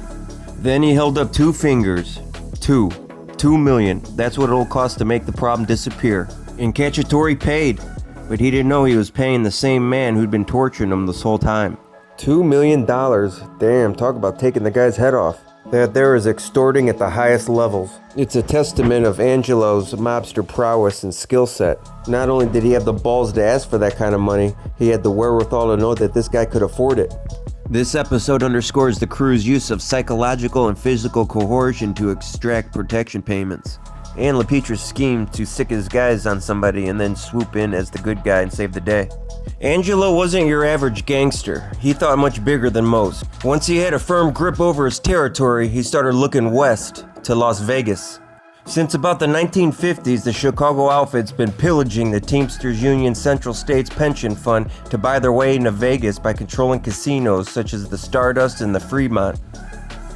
Then he held up 2 fingers. $2 million. That's what it'll cost to make the problem disappear. And Cacciatore paid. But he didn't know he was paying the same man who'd been torturing him this whole time. $2 million. Damn, talk about taking the guy's head off. That there is extorting at the highest levels. It's a testament of Angelo's mobster prowess and skill set. Not only did he have the balls to ask for that kind of money, he had the wherewithal to know that this guy could afford it. This episode underscores the crew's use of psychological and physical coercion to extract protection payments, and LaPetra's scheme to sick his guys on somebody and then swoop in as the good guy and save the day. Angelo wasn't your average gangster. He thought much bigger than most. Once he had a firm grip over his territory, he started looking west to Las Vegas. Since about the 1950s, the Chicago outfit's been pillaging the Teamsters Union Central States Pension Fund to buy their way into Vegas by controlling casinos such as the Stardust and the Fremont.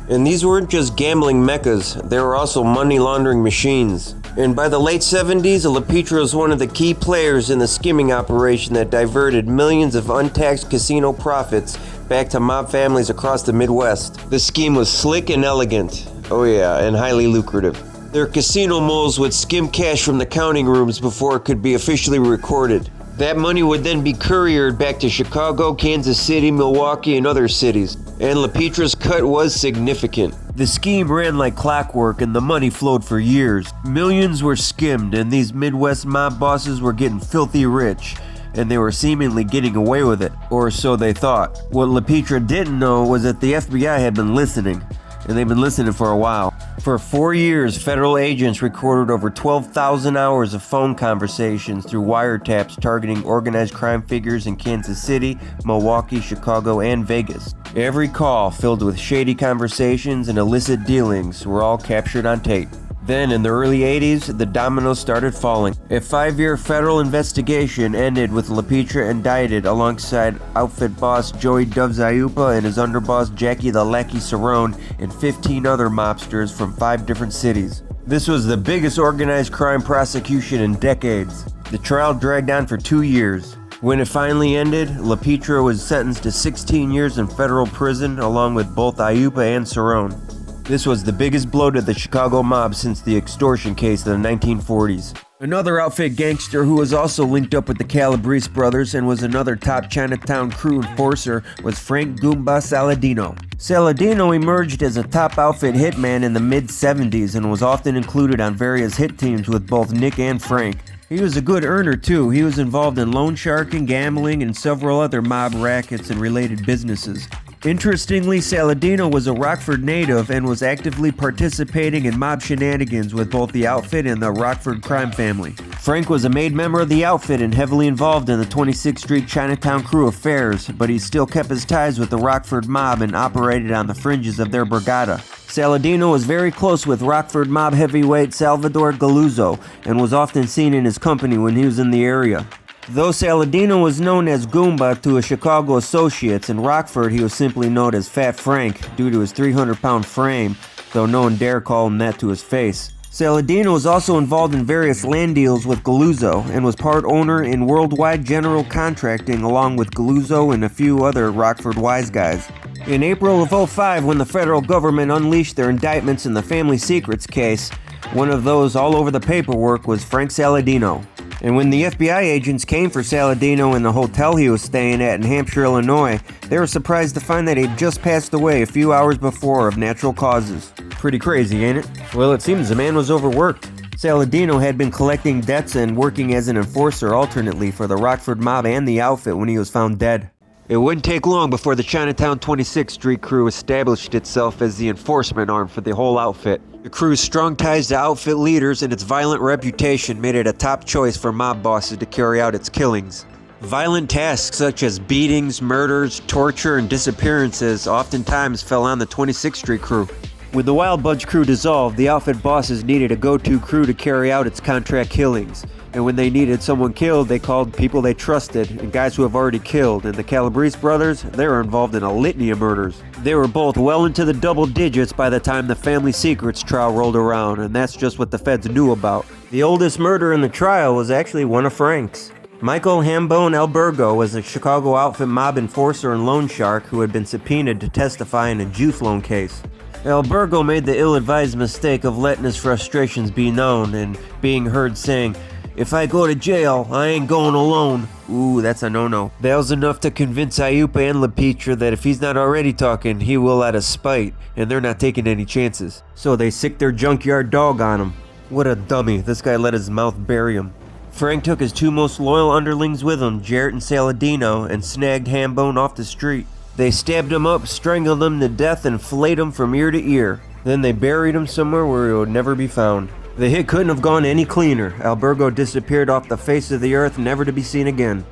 And these weren't just gambling meccas, they were also money laundering machines. And by the late 70s, LaPetra was one of the key players in the skimming operation that diverted millions of untaxed casino profits back to mob families across the Midwest. The scheme was slick and elegant. Oh yeah, and highly lucrative. Their casino moles would skim cash from the counting rooms before it could be officially recorded. That money would then be couriered back to Chicago, Kansas City, Milwaukee, and other cities. And LaPetra's cut was significant. The scheme ran like clockwork and the money flowed for years. Millions were skimmed and these Midwest mob bosses were getting filthy rich. And they were seemingly getting away with it, or so they thought. What LaPetra didn't know was that the FBI had been listening. And they've been listening for a while. For 4 years, federal agents recorded over 12,000 hours of phone conversations through wiretaps targeting organized crime figures in Kansas City, Milwaukee, Chicago, and Vegas. Every call, filled with shady conversations and illicit dealings, were all captured on tape. Then, in the early 80s, the dominoes started falling. A 5-year federal investigation ended with LaPetra indicted alongside outfit boss Joey Dovzaiupa and his underboss Jackie the Lackey Cerrone and 15 other mobsters from 5 different cities. This was the biggest organized crime prosecution in decades. The trial dragged on for 2 years. When it finally ended, LaPetra was sentenced to 16 years in federal prison along with both Iupa and Cerrone. This was the biggest blow to the Chicago mob since the extortion case in the 1940s. Another outfit gangster who was also linked up with the Calabrese brothers and was another top Chinatown crew enforcer was Frank Goomba Saladino. Saladino emerged as a top outfit hitman in the mid-70s and was often included on various hit teams with both Nick and Frank. He was a good earner too. He was involved in loan sharking, gambling, and several other mob rackets and related businesses. Interestingly, Saladino was a Rockford native and was actively participating in mob shenanigans with both the outfit and the Rockford crime family. Frank was a made member of the outfit and heavily involved in the 26th Street Chinatown crew affairs, but he still kept his ties with the Rockford mob and operated on the fringes of their brigada. Saladino was very close with Rockford mob heavyweight Salvador Galuzzo and was often seen in his company when he was in the area. Though Saladino was known as Goomba to his Chicago associates, in Rockford he was simply known as Fat Frank due to his 300-pound frame, though no one dare call him that to his face. Saladino was also involved in various land deals with Galuzzo and was part owner in Worldwide General Contracting along with Galuzzo and a few other Rockford wise guys. In April of 2005, when the federal government unleashed their indictments in the Family Secrets case, one of those all over the paperwork was Frank Saladino. And when the FBI agents came for Saladino in the hotel he was staying at in Hampshire, Illinois, they were surprised to find that he'd just passed away a few hours before of natural causes. Pretty crazy, ain't it? Well, it seems the man was overworked. Saladino had been collecting debts and working as an enforcer alternately for the Rockford mob and the outfit when he was found dead. It wouldn't take long before the Chinatown 26th Street crew established itself as the enforcement arm for the whole outfit. The crew's strong ties to outfit leaders and its violent reputation made it a top choice for mob bosses to carry out its killings. Violent tasks such as beatings, murders, torture, and disappearances oftentimes fell on the 26th Street crew. With the Wild Bunch crew dissolved, the outfit bosses needed a go-to crew to carry out its contract killings. And when they needed someone killed, they called people they trusted and guys who have already killed. And the Calabrese brothers, they were involved in a litany of murders. They were both well into the double digits by the time the Family Secrets trial rolled around, and that's just what the feds knew about. The oldest murder in the trial was actually one of Frank's. Michael Hambone Albergo was a Chicago outfit mob enforcer and loan shark who had been subpoenaed to testify in a juice loan case. Albergo made the ill-advised mistake of letting his frustrations be known and being heard saying, "If I go to jail, I ain't going alone." Ooh, that's a no-no. That was enough to convince Ayupa and LaPetra that if he's not already talking, he will out of spite, and they're not taking any chances. So they sicked their junkyard dog on him. What a dummy, this guy let his mouth bury him. Frank took his two most loyal underlings with him, Jarrett and Saladino, and snagged Hambone off the street. They stabbed him up, strangled him to death, and flayed him from ear to ear. Then they buried him somewhere where he would never be found. The hit couldn't have gone any cleaner. Albergo disappeared off the face of the earth, never to be seen again.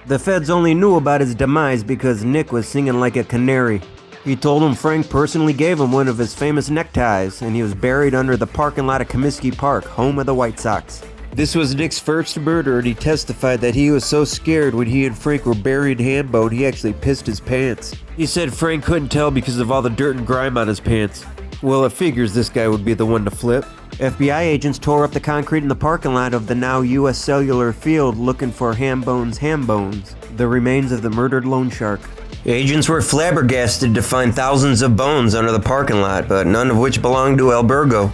The feds only knew about his demise because Nick was singing like a canary. He told him Frank personally gave him one of his famous neckties, and he was buried under the parking lot of Comiskey Park, home of the White Sox. This was Nick's first murder, and he testified that he was so scared when he and Frank were buried Hambone, he actually pissed his pants. He said Frank couldn't tell because of all the dirt and grime on his pants. Well, it figures this guy would be the one to flip. FBI agents tore up the concrete in the parking lot of the now U.S. Cellular Field looking for Hambone's hambones, the remains of the murdered loan shark. Agents were flabbergasted to find thousands of bones under the parking lot, but none of which belonged to Albergo.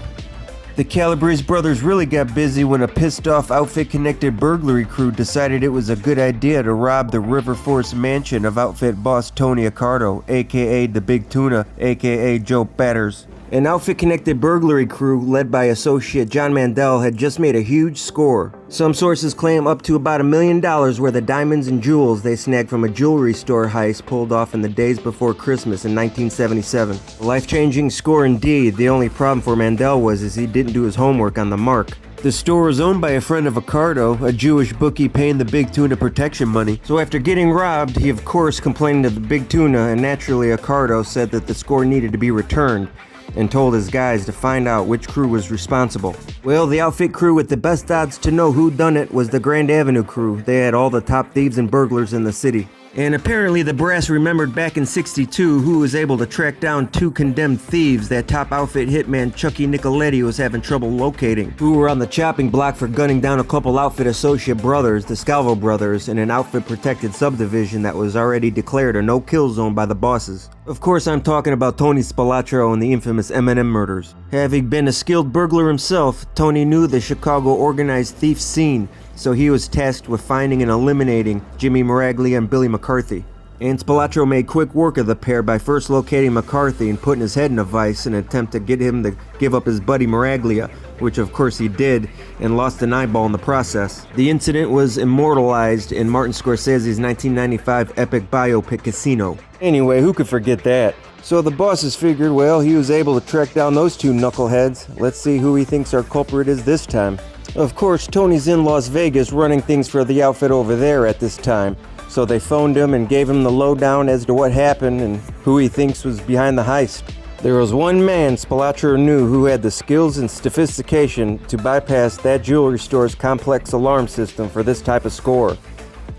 The Calabrese brothers really got busy when a pissed-off outfit-connected burglary crew decided it was a good idea to rob the River Force mansion of outfit boss Tony Accardo, aka the Big Tuna, aka Joe Batters. An outfit-connected burglary crew led by associate John Mandel had just made a huge score. Some sources claim up to about $1 million worth of diamonds and jewels they snagged from a jewelry store heist pulled off in the days before Christmas in 1977. A life-changing score indeed. The only problem for Mandel was he didn't do his homework on the mark. The store was owned by a friend of Accardo, a Jewish bookie paying the Big Tuna protection money. So after getting robbed, he of course complained to the Big Tuna, and naturally Accardo said that the score needed to be returned, and told his guys to find out which crew was responsible. Well, the outfit crew with the best odds to know who done it was the Grand Avenue crew. They had all the top thieves and burglars in the city. And apparently the brass remembered back in '62 who was able to track down two condemned thieves that top outfit hitman Chucky Nicoletti was having trouble locating, who were on the chopping block for gunning down a couple outfit associate brothers, the Scalvo brothers, in an outfit protected subdivision that was already declared a no-kill zone by the bosses. Of course, I'm talking about Tony Spilotro and the infamous M&M murders. Having been a skilled burglar himself, Tony knew the Chicago organized thief scene, so he was tasked with finding and eliminating Jimmy Miraglia and Billy McCarthy. And Spilotro made quick work of the pair by first locating McCarthy and putting his head in a vice in an attempt to get him to give up his buddy Miraglia, which of course he did, and lost an eyeball in the process. The incident was immortalized in Martin Scorsese's 1995 epic biopic Casino. Anyway, who could forget that? So the bosses figured, well, he was able to track down those two knuckleheads. Let's see who he thinks our culprit is this time. Of course, Tony's in Las Vegas running things for the outfit over there at this time, so they phoned him and gave him the lowdown as to what happened and who he thinks was behind the heist. There was one man Spilotro knew who had the skills and sophistication to bypass that jewelry store's complex alarm system for this type of score: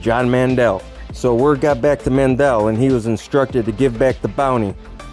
John Mandel. So word got back to Mandel and he was instructed to give back the bounty,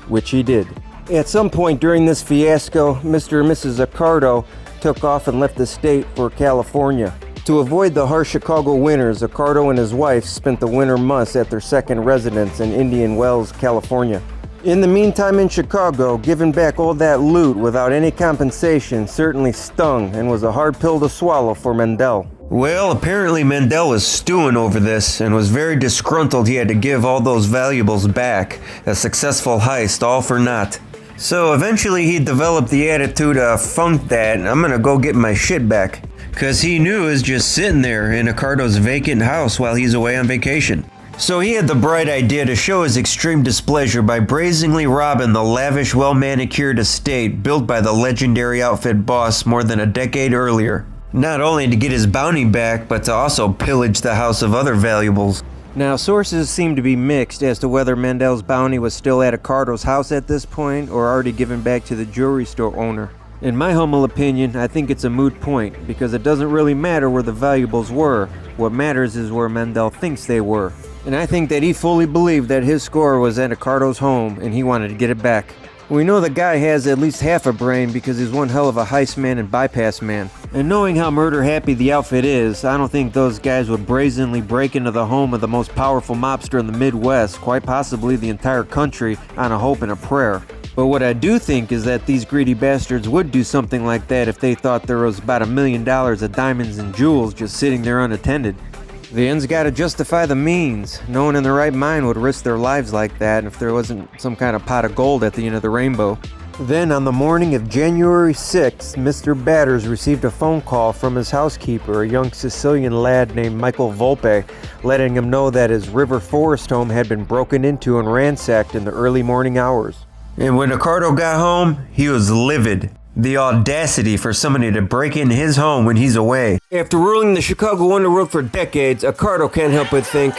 which he did. At some point during this fiasco, Mr. and Mrs. Accardo took off and left the state for California. To avoid the harsh Chicago winters, Accardo and his wife spent the winter months at their second residence in Indian Wells, California. In the meantime in Chicago, giving back all that loot without any compensation certainly stung and was a hard pill to swallow for Mendel. Well, apparently Mendel was stewing over this and was very disgruntled he had to give all those valuables back. A successful heist, all for naught. So eventually he developed the attitude of, funk that, I'm gonna go get my shit back. Cause he knew it was just sitting there in Accardo's vacant house while he's away on vacation. So he had the bright idea to show his extreme displeasure by brazenly robbing the lavish, well-manicured estate built by the legendary outfit boss more than a decade earlier. Not only to get his bounty back, but to also pillage the house of other valuables. Now, sources seem to be mixed as to whether Mendel's bounty was still at Accardo's house at this point or already given back to the jewelry store owner. In my humble opinion, I think it's a moot point because it doesn't really matter where the valuables were. What matters is where Mendel thinks they were. And I think that he fully believed that his score was at Accardo's home and he wanted to get it back. We know the guy has at least half a brain because he's one hell of a heist man and bypass man. And knowing how murder happy the outfit is, I don't think those guys would brazenly break into the home of the most powerful mobster in the Midwest, quite possibly the entire country, on a hope and a prayer. But what I do think is that these greedy bastards would do something like that if they thought there was about $1 million of diamonds and jewels just sitting there unattended. The ends gotta justify the means. No one in their right mind would risk their lives like that if there wasn't some kind of pot of gold at the end of the rainbow. Then on the morning of January 6th, Mr. Batters received a phone call from his housekeeper, a young Sicilian lad named Michael Volpe, letting him know that his River Forest home had been broken into and ransacked in the early morning hours. And when Accardo got home, he was livid. The audacity for somebody to break in his home when he's away. After ruling the Chicago underworld for decades, Accardo can't help but think,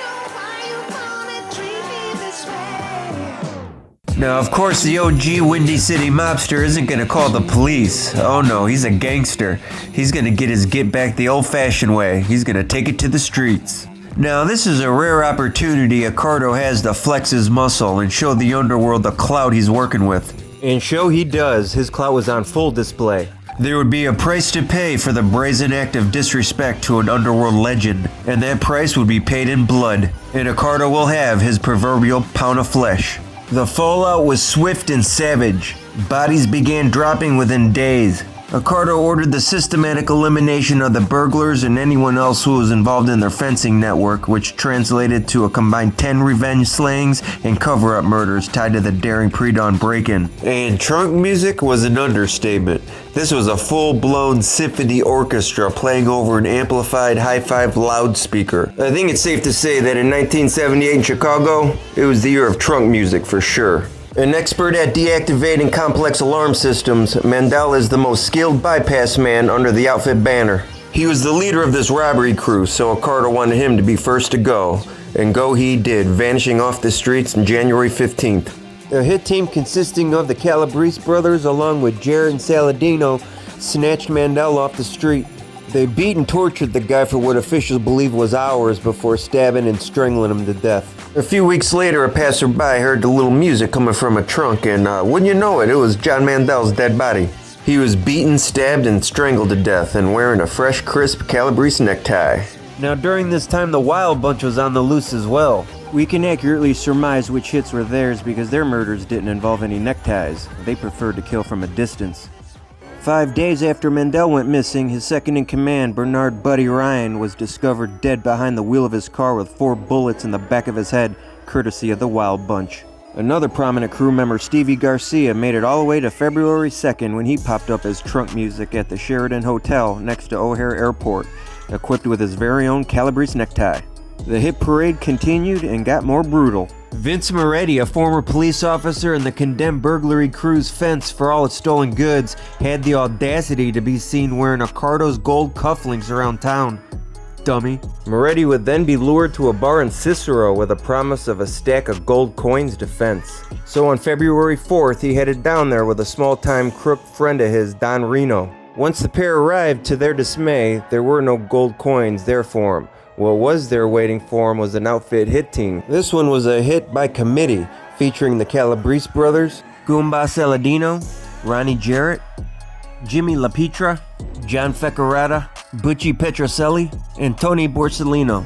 now, of course, the OG Windy City mobster isn't gonna call the police. Oh no, he's a gangster. He's gonna get his get back the old-fashioned way. He's gonna take it to the streets. Now, this is a rare opportunity Accardo has to flex his muscle and show the underworld the clout he's working with. And show he does. His clout was on full display. There would be a price to pay for the brazen act of disrespect to an underworld legend, and that price would be paid in blood, and Accardo will have his proverbial pound of flesh. The fallout was swift and savage. Bodies began dropping within days. Accardo ordered the systematic elimination of the burglars and anyone else who was involved in their fencing network, which translated to a combined 10 revenge slayings and cover-up murders tied to the daring pre-dawn break-in. And trunk music was an understatement. This was a full-blown symphony orchestra playing over an amplified hi-fi loudspeaker. I think it's safe to say that in 1978 in Chicago, it was the year of trunk music for sure. An expert at deactivating complex alarm systems, Mendel is the most skilled bypass man under the outfit banner. He was the leader of this robbery crew, so Accardo wanted him to be first to go. And go he did, vanishing off the streets on January 15th. A hit team consisting of the Calabrese brothers along with Jared and Saladino snatched Mendel off the street. They beat and tortured the guy for what officials believe was hours before stabbing and strangling him to death. A few weeks later, a passerby heard the little music coming from a trunk, and wouldn't you know it, it was John Mandel's dead body. He was beaten, stabbed, and strangled to death, and wearing a fresh, crisp Calabrese necktie. Now, during this time, the Wild Bunch was on the loose as well. We can accurately surmise which hits were theirs because their murders didn't involve any neckties. They preferred to kill from a distance. 5 days after Mendel went missing, his second-in-command, Bernard Buddy Ryan, was discovered dead behind the wheel of his car with 4 bullets in the back of his head, courtesy of the Wild Bunch. Another prominent crew member, Stevie Garcia, made it all the way to February 2nd when he popped up as trunk music at the Sheridan Hotel next to O'Hare Airport, equipped with his very own Calabrese necktie. The hit parade continued and got more brutal. Vince Moretti, a former police officer in the condemned burglary crew's fence for all its stolen goods, had the audacity to be seen wearing Accardo's gold cufflinks around town. Dummy. Moretti would then be lured to a bar in Cicero with a promise of a stack of gold coins to fence. So on February 4th, he headed down there with a small-time crook friend of his, Don Reno. Once the pair arrived, to their dismay, there were no gold coins there for him. What was there waiting for him was an outfit hit team. This one was a hit by committee, featuring the Calabrese brothers, Goomba Saladino, Ronnie Jarrett, Jimmy LaPietra, John Feccarata, Butchie Petroselli, and Tony Borsellino.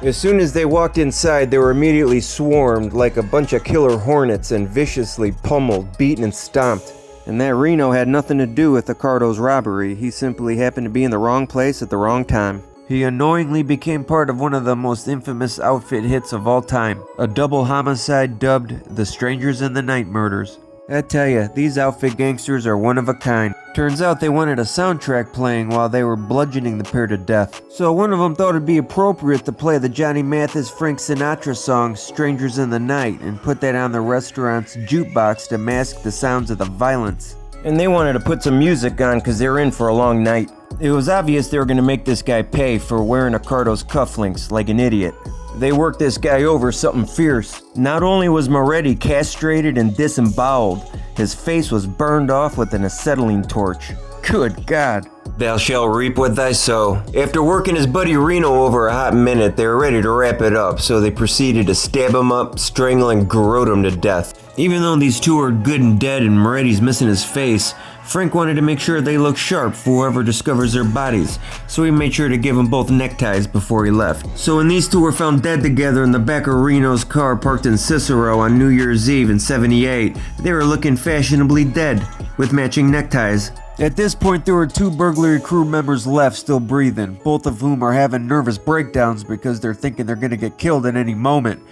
As soon as they walked inside, they were immediately swarmed like a bunch of killer hornets and viciously pummeled, beaten, and stomped. And that Reno had nothing to do with Accardo's robbery. He simply happened to be in the wrong place at the wrong time. He unknowingly became part of one of the most infamous outfit hits of all time, a double homicide dubbed the Strangers in the Night Murders. I tell ya, these outfit gangsters are one of a kind. Turns out they wanted a soundtrack playing while they were bludgeoning the pair to death. So one of them thought it'd be appropriate to play the Johnny Mathis Frank Sinatra song Strangers in the Night and put that on the restaurant's jukebox to mask the sounds of the violence. And they wanted to put some music on because they were in for a long night. It was obvious they were going to make this guy pay for wearing Accardo's cufflinks like an idiot. They worked this guy over something fierce. Not only was Moretti castrated and disemboweled, his face was burned off with an acetylene torch. Good God. Thou shalt reap what thy sow. After working his buddy Reno over a hot minute, they were ready to wrap it up, so they proceeded to stab him up, strangle and garrote him to death. Even though these two are good and dead and Moretti's missing his face, Frank wanted to make sure they look sharp for whoever discovers their bodies, so he made sure to give them both neckties before he left. So when these two were found dead together in the back of Reno's car parked in Cicero on New Year's Eve in '78, they were looking fashionably dead, with matching neckties. At this point, there were two burglary crew members left still breathing, both of whom are having nervous breakdowns because they're thinking they're going to get killed at any moment.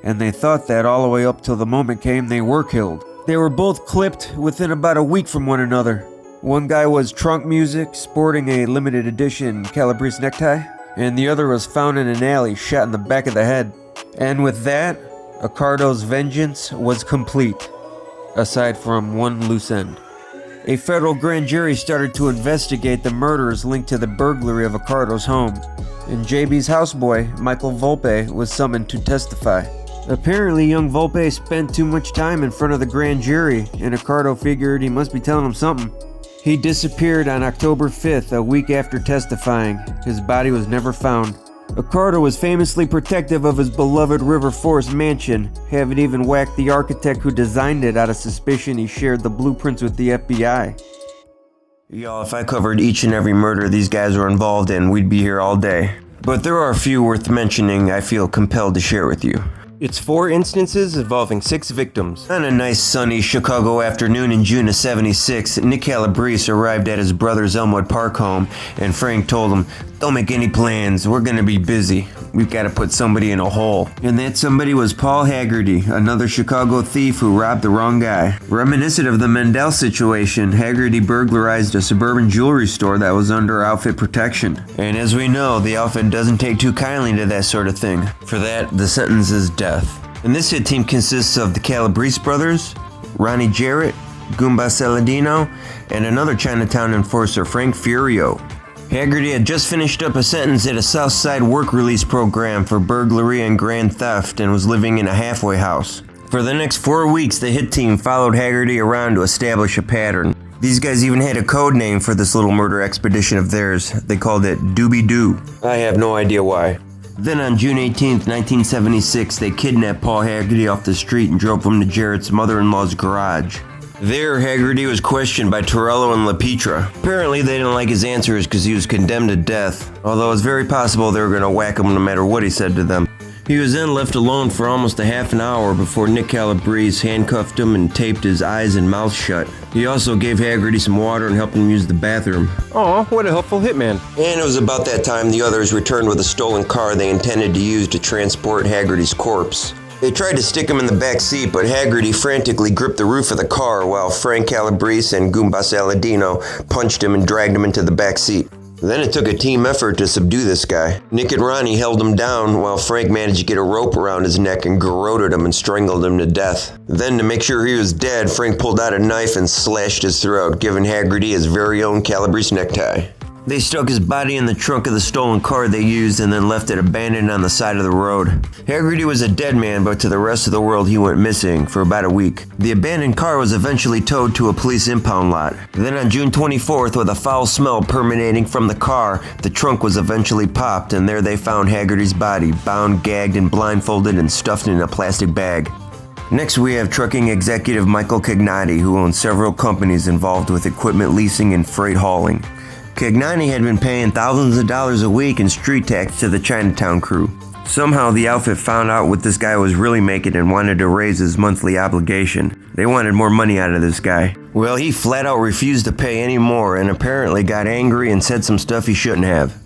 And they thought that all the way up till the moment came they were killed. They were both clipped within about a week from one another. One guy was Trunk Music, sporting a limited edition Calabrese necktie, and the other was found in an alley, shot in the back of the head. And with that, Accardo's vengeance was complete, aside from one loose end. A federal grand jury started to investigate the murders linked to the burglary of Accardo's home, and JB's houseboy, Michael Volpe, was summoned to testify. Apparently, young Volpe spent too much time in front of the grand jury, and Accardo figured he must be telling him something. He disappeared on October 5th, a week after testifying. His body was never found. Accardo was famously protective of his beloved River Forest mansion, having even whacked the architect who designed it out of suspicion he shared the blueprints with the FBI. Y'all, if I covered each and every murder these guys were involved in, we'd be here all day. But there are a few worth mentioning I feel compelled to share with you. It's 4 instances involving 6 victims. On a nice sunny Chicago afternoon in June of '76, Nick Calabrese arrived at his brother's Elmwood Park home, and Frank told him, "Don't make any plans, we're gonna be busy. We've gotta put somebody in a hole." And that somebody was Paul Haggerty, another Chicago thief who robbed the wrong guy. Reminiscent of the Mendel situation, Haggerty burglarized a suburban jewelry store that was under outfit protection. And as we know, the outfit doesn't take too kindly to that sort of thing. For that, the sentence is death. And this hit team consists of the Calabrese brothers, Ronnie Jarrett, Goomba Saladino, and another Chinatown enforcer, Frank Furio. Haggerty had just finished up a sentence at a Southside work release program for burglary and grand theft and was living in a halfway house. For the next 4 weeks, the hit team followed Haggerty around to establish a pattern. These guys even had a code name for this little murder expedition of theirs. They called it Doobie Doo. I have no idea why. Then on June 18th, 1976, they kidnapped Paul Haggerty off the street and drove him to Jarrett's mother-in-law's garage. There, Haggerty was questioned by Torello and LaPietra. Apparently, they didn't like his answers because he was condemned to death, although it's very possible they were going to whack him no matter what he said to them. He was then left alone for almost a half an hour before Nick Calabrese handcuffed him and taped his eyes and mouth shut. He also gave Haggerty some water and helped him use the bathroom. Aw, what a helpful hitman. And it was about that time the others returned with a stolen car they intended to use to transport Haggerty's corpse. They tried to stick him in the back seat, but Haggerty frantically gripped the roof of the car while Frank Calabrese and Goomba Saladino punched him and dragged him into the back seat. Then it took a team effort to subdue this guy. Nick and Ronnie held him down while Frank managed to get a rope around his neck and garroted him and strangled him to death. Then, to make sure he was dead, Frank pulled out a knife and slashed his throat, giving Haggerty his very own Calabrese necktie. They stuck his body in the trunk of the stolen car they used and then left it abandoned on the side of the road. Haggerty was a dead man, but to the rest of the world he went missing for about a week. The abandoned car was eventually towed to a police impound lot. Then on June 24th, with a foul smell permeating from the car, the trunk was eventually popped, and there they found Haggerty's body, bound, gagged, and blindfolded and stuffed in a plastic bag. Next, we have trucking executive Michael Cagnati, who owns several companies involved with equipment leasing and freight hauling. Cagnani had been paying thousands of dollars a week in street tax to the Chinatown crew. Somehow the outfit found out what this guy was really making and wanted to raise his monthly obligation. They wanted more money out of this guy. Well, he flat out refused to pay any more and apparently got angry and said some stuff he shouldn't have.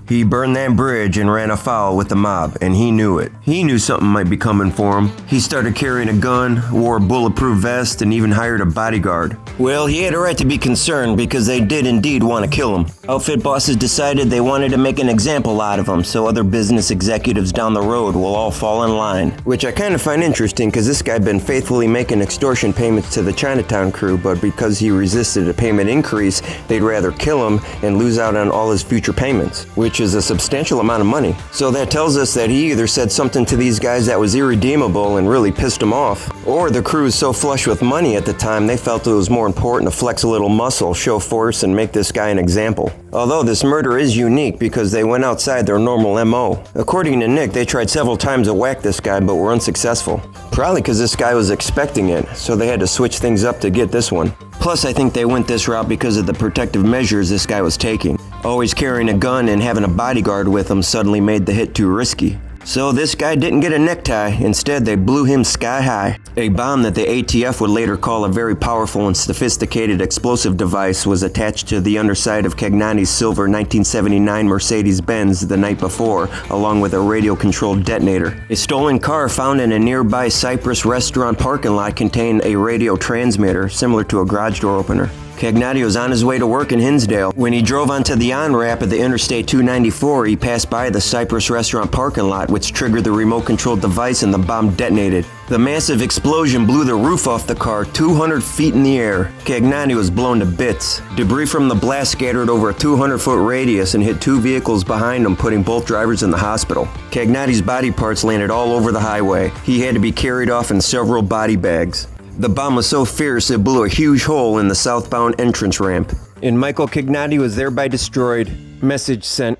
He burned that bridge and ran afoul with the mob, and he knew it. He knew something might be coming for him. He started carrying a gun, wore a bulletproof vest, and even hired a bodyguard. Well, he had a right to be concerned because they did indeed want to kill him. Outfit bosses decided they wanted to make an example out of him so other business executives down the road will all fall in line. Which I kind of find interesting because this guy been faithfully making extortion payments to the Chinatown crew, but because he resisted a payment increase, they'd rather kill him and lose out on all his future payments, which is a substantial amount of money. So that tells us that he either said something to these guys that was irredeemable and really pissed them off, or the crew was so flush with money at the time they felt it was more important to flex a little muscle, show force, and make this guy an example. Although this murder is unique because they went outside their normal MO. According to Nick, they tried several times to whack this guy but were unsuccessful. Probably because this guy was expecting it, so they had to switch things up to get this one. Plus, I think they went this route because of the protective measures this guy was taking. Always carrying a gun and having a bodyguard with him suddenly made the hit too risky. So this guy didn't get a necktie, instead they blew him sky high. A bomb that the ATF would later call a very powerful and sophisticated explosive device was attached to the underside of Cagnani's silver 1979 Mercedes-Benz the night before, along with a radio-controlled detonator. A stolen car found in a nearby Cypress restaurant parking lot contained a radio transmitter similar to a garage door opener. Cagnati was on his way to work in Hinsdale. When he drove onto the on-ramp at the Interstate 294, he passed by the Cypress restaurant parking lot, which triggered the remote-controlled device and the bomb detonated. The massive explosion blew the roof off the car 200 feet in the air. Cagnati was blown to bits. Debris from the blast scattered over a 200-foot radius and hit two vehicles behind him, putting both drivers in the hospital. Cagnati's body parts landed all over the highway. He had to be carried off in several body bags. The bomb was so fierce it blew a huge hole in the southbound entrance ramp. And Michael Cagnati was thereby destroyed. Message sent.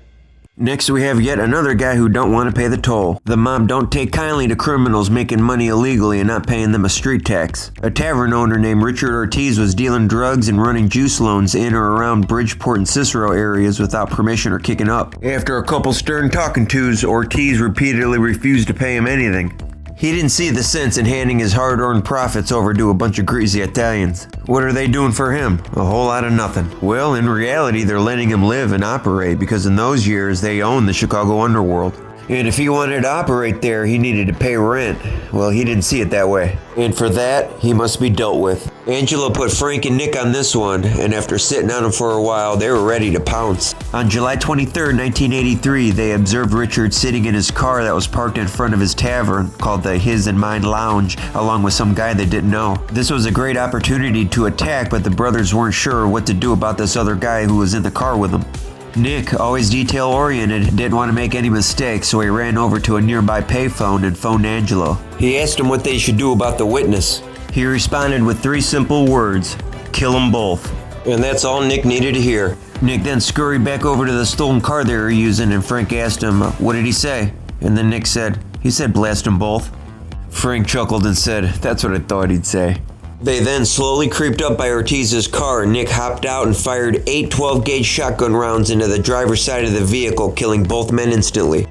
Next we have yet another guy who don't want to pay the toll. The mob don't take kindly to criminals making money illegally and not paying them a street tax. A tavern owner named Richard Ortiz was dealing drugs and running juice loans in or around Bridgeport and Cicero areas without permission or kicking up. After a couple stern talking tos, Ortiz repeatedly refused to pay him anything. He didn't see the sense in handing his hard-earned profits over to a bunch of greasy Italians. What are they doing for him? A whole lot of nothing. Well, in reality, they're letting him live and operate because in those years, they owned the Chicago underworld. And if he wanted to operate there, he needed to pay rent. Well, he didn't see it that way. And for that, he must be dealt with. Angelo put Frank and Nick on this one, and after sitting on him for a while, they were ready to pounce. On July 23, 1983, they observed Richard sitting in his car that was parked in front of his tavern, called the His and Mine Lounge, along with some guy they didn't know. This was a great opportunity to attack, but the brothers weren't sure what to do about this other guy who was in the car with them. Nick, always detail-oriented, didn't want to make any mistakes, so he ran over to a nearby payphone and phoned Angelo. He asked him what they should do about the witness. He responded with 3 simple words: kill them both. And that's all Nick needed to hear. Nick then scurried back over to the stolen car they were using, and Frank asked him, what did he say? And then Nick said, he said blast them both. Frank chuckled and said, that's what I thought he'd say. They then slowly creeped up by Ortiz's car, and Nick hopped out and fired 8 12-gauge shotgun rounds into the driver's side of the vehicle, killing both men instantly.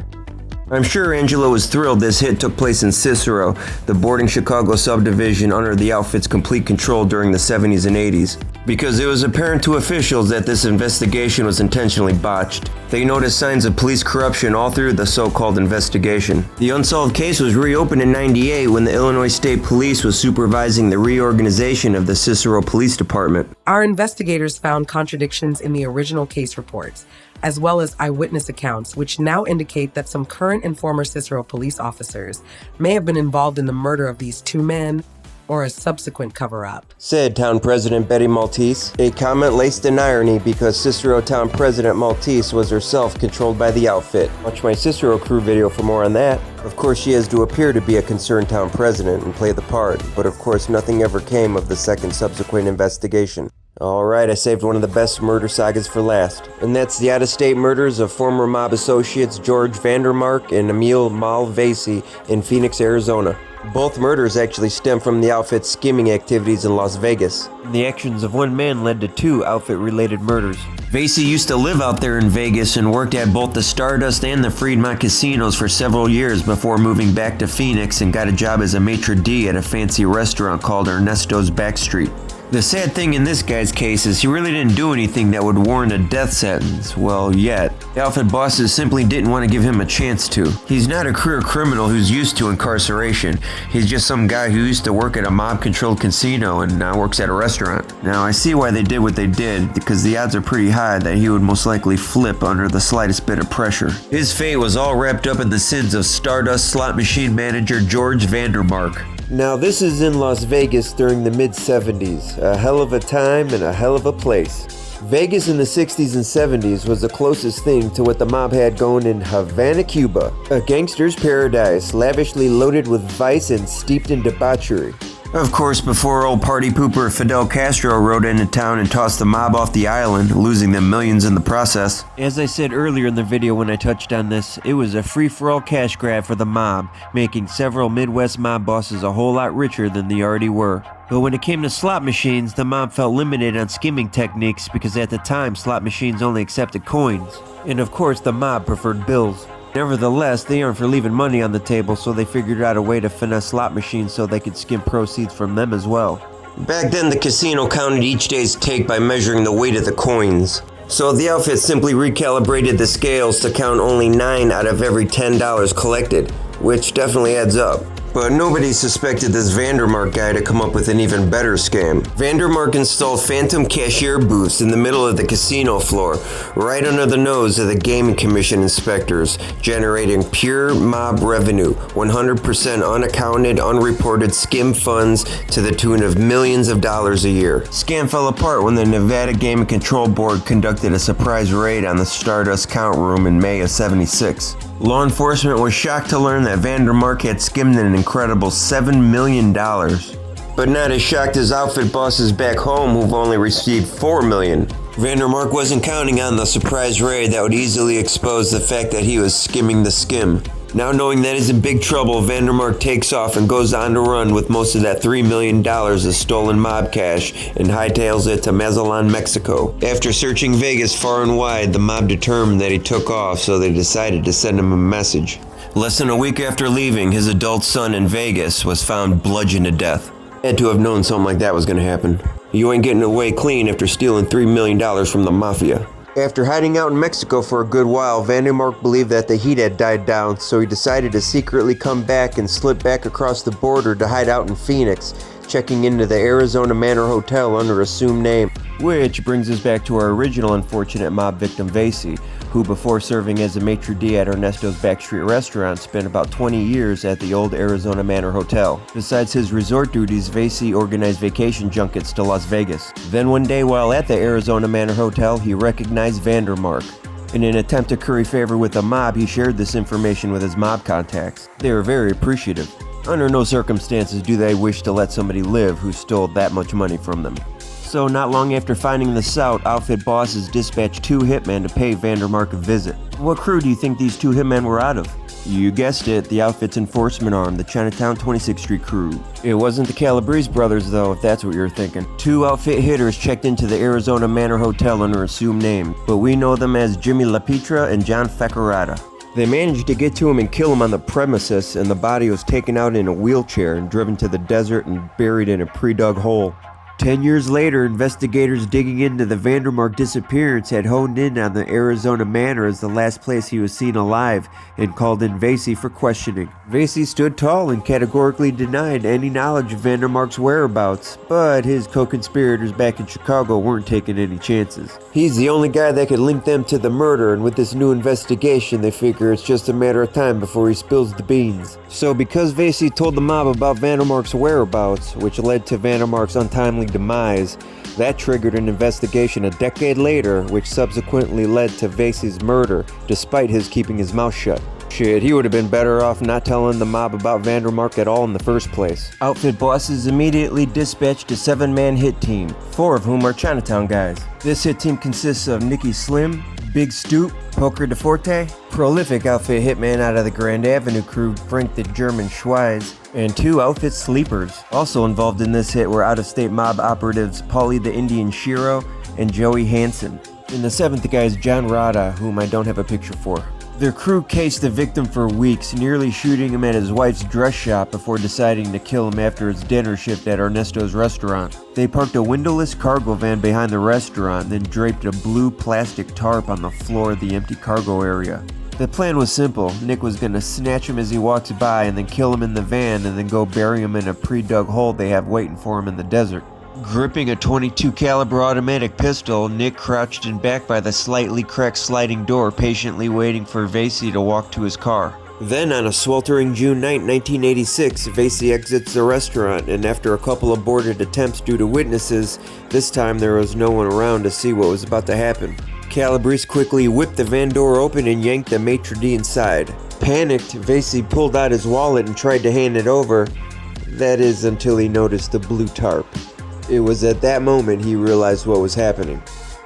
I'm sure Angelo was thrilled this hit took place in Cicero, the boarding Chicago subdivision under the outfit's complete control during the 70s and 80s, because it was apparent to officials that this investigation was intentionally botched. They noticed signs of police corruption all through the so-called investigation. The unsolved case was reopened in '98 when the Illinois State Police was supervising the reorganization of the Cicero Police Department. Our investigators found contradictions in the original case reports, as well as eyewitness accounts, which now indicate that some current and former Cicero police officers may have been involved in the murder of these 2 men or a subsequent cover-up, said Town President Betty Maltese, a comment laced in irony because Cicero Town President Maltese was herself controlled by the outfit. Watch my Cicero crew video for more on that. Of course, she has to appear to be a concerned town president and play the part, but of course nothing ever came of the second subsequent investigation. Alright, I saved one of the best murder sagas for last, and that's the out-of-state murders of former mob associates George Vandermark and Emil Malvasi in Phoenix, Arizona. Both murders actually stem from the outfit's skimming activities in Las Vegas. The actions of one man led to 2 outfit-related murders. Vasey used to live out there in Vegas and worked at both the Stardust and the Fremont casinos for several years before moving back to Phoenix and got a job as a maitre d' at a fancy restaurant called Ernesto's Backstreet. The sad thing in this guy's case is he really didn't do anything that would warrant a death sentence, well, yet. The outfit bosses simply didn't want to give him a chance to. He's not a career criminal who's used to incarceration. He's just some guy who used to work at a mob-controlled casino and now works at a restaurant. Now, I see why they did what they did, because the odds are pretty high that he would most likely flip under the slightest bit of pressure. His fate was all wrapped up in the sins of Stardust slot machine manager George Vandermark. Now, this is in Las Vegas during the mid-70s. A hell of a time and a hell of a place. Vegas in the 60s and 70s was the closest thing to what the mob had going in Havana, Cuba. A gangster's paradise, lavishly loaded with vice and steeped in debauchery. Of course, before old party pooper Fidel Castro rode into town and tossed the mob off the island, losing them millions in the process. As I said earlier in the video when I touched on this, it was a free-for-all cash grab for the mob, making several Midwest mob bosses a whole lot richer than they already were. But when it came to slot machines, the mob felt limited on skimming techniques because at the time slot machines only accepted coins. And of course, the mob preferred bills. Nevertheless, they aren't for leaving money on the table, so they figured out a way to finesse slot machines so they could skim proceeds from them as well. Back then, the casino counted each day's take by measuring the weight of the coins. So the outfit simply recalibrated the scales to count only 9 out of every $10 collected, which definitely adds up. But nobody suspected this Vandermark guy to come up with an even better scam. Vandermark installed phantom cashier booths in the middle of the casino floor, right under the nose of the gaming commission inspectors, generating pure mob revenue, 100% unaccounted, unreported skim funds to the tune of millions of dollars a year. Scam fell apart when the Nevada Gaming Control Board conducted a surprise raid on the Stardust count room in May of '76. Law enforcement was shocked to learn that Vandermark had skimmed an incredible $7 million. But not as shocked as outfit bosses back home who've only received $4 million. Vandermark wasn't counting on the surprise raid that would easily expose the fact that he was skimming the skim. Now knowing that he's in big trouble, Vandermark takes off and goes on to run with most of that $3 million of stolen mob cash and hightails it to Mazatlan, Mexico. After searching Vegas far and wide, the mob determined that he took off, so they decided to send him a message. Less than a week after leaving, his adult son in Vegas was found bludgeoned to death. Had to have known something like that was going to happen. You ain't getting away clean after stealing $3 million from the mafia. After hiding out in Mexico for a good while, Vandermark believed that the heat had died down, so he decided to secretly come back and slip back across the border to hide out in Phoenix, checking into the Arizona Manor Hotel under assumed name. Which brings us back to our original unfortunate mob victim, Vasey, who before serving as a maitre d' at Ernesto's Backstreet restaurant spent about 20 years at the old Arizona Manor Hotel. Besides his resort duties, Vasey organized vacation junkets to Las Vegas. Then one day while at the Arizona Manor Hotel, he recognized Vandermark. In an attempt to curry favor with the mob, he shared this information with his mob contacts. They were very appreciative. Under no circumstances do they wish to let somebody live who stole that much money from them. So not long after finding this out, outfit bosses dispatched 2 hitmen to pay Vandermark a visit. What crew do you think these 2 hitmen were out of? You guessed it, the outfit's enforcement arm, the Chinatown 26th Street crew. It wasn't the Calabrese brothers though, if that's what you're thinking. 2 outfit hitters checked into the Arizona Manor Hotel under assumed names, but we know them as Jimmy LaPietra and John Faccarata. They managed to get to him and kill him on the premises, and the body was taken out in a wheelchair and driven to the desert and buried in a pre-dug hole. 10 years later, investigators digging into the Vandermark disappearance had honed in on the Arizona Manor as the last place he was seen alive and called in Vasey for questioning. Vasey stood tall and categorically denied any knowledge of Vandermark's whereabouts, but his co-conspirators back in Chicago weren't taking any chances. He's the only guy that could link them to the murder, and with this new investigation, they figure it's just a matter of time before he spills the beans. So because Vasey told the mob about Vandermark's whereabouts, which led to Vandermark's untimely demise, that triggered an investigation a decade later, which subsequently led to Vasey's murder, despite his keeping his mouth shut. Shit, he would have been better off not telling the mob about Vandermark at all in the first place. Outfit bosses immediately dispatched a 7-man hit team, 4 of whom are Chinatown guys. This hit team consists of Nicky Slim, Big Stoop, Poker DeForte, prolific outfit hitman out of the Grand Avenue crew, Frank the German Schweiz, and 2 outfit sleepers. Also involved in this hit were out-of-state mob operatives Paulie the Indian Shiro and Joey Hansen. And the seventh guy is John Rada, whom I don't have a picture for. Their crew cased the victim for weeks, nearly shooting him at his wife's dress shop before deciding to kill him after his dinner shift at Ernesto's restaurant. They parked a windowless cargo van behind the restaurant, then draped a blue plastic tarp on the floor of the empty cargo area. The plan was simple. Nick was going to snatch him as he walks by and then kill him in the van and then go bury him in a pre-dug hole they have waiting for him in the desert. Gripping a .22 caliber automatic pistol, Nick crouched in back by the slightly cracked sliding door, patiently waiting for Vasey to walk to his car. Then, on a sweltering June night, 1986, Vasey exits the restaurant, and after a couple aborted attempts due to witnesses, this time there was no one around to see what was about to happen. Calabrese quickly whipped the van door open and yanked the maitre d' inside. Panicked, Vasey pulled out his wallet and tried to hand it over. That is, until he noticed the blue tarp. It was at that moment he realized what was happening.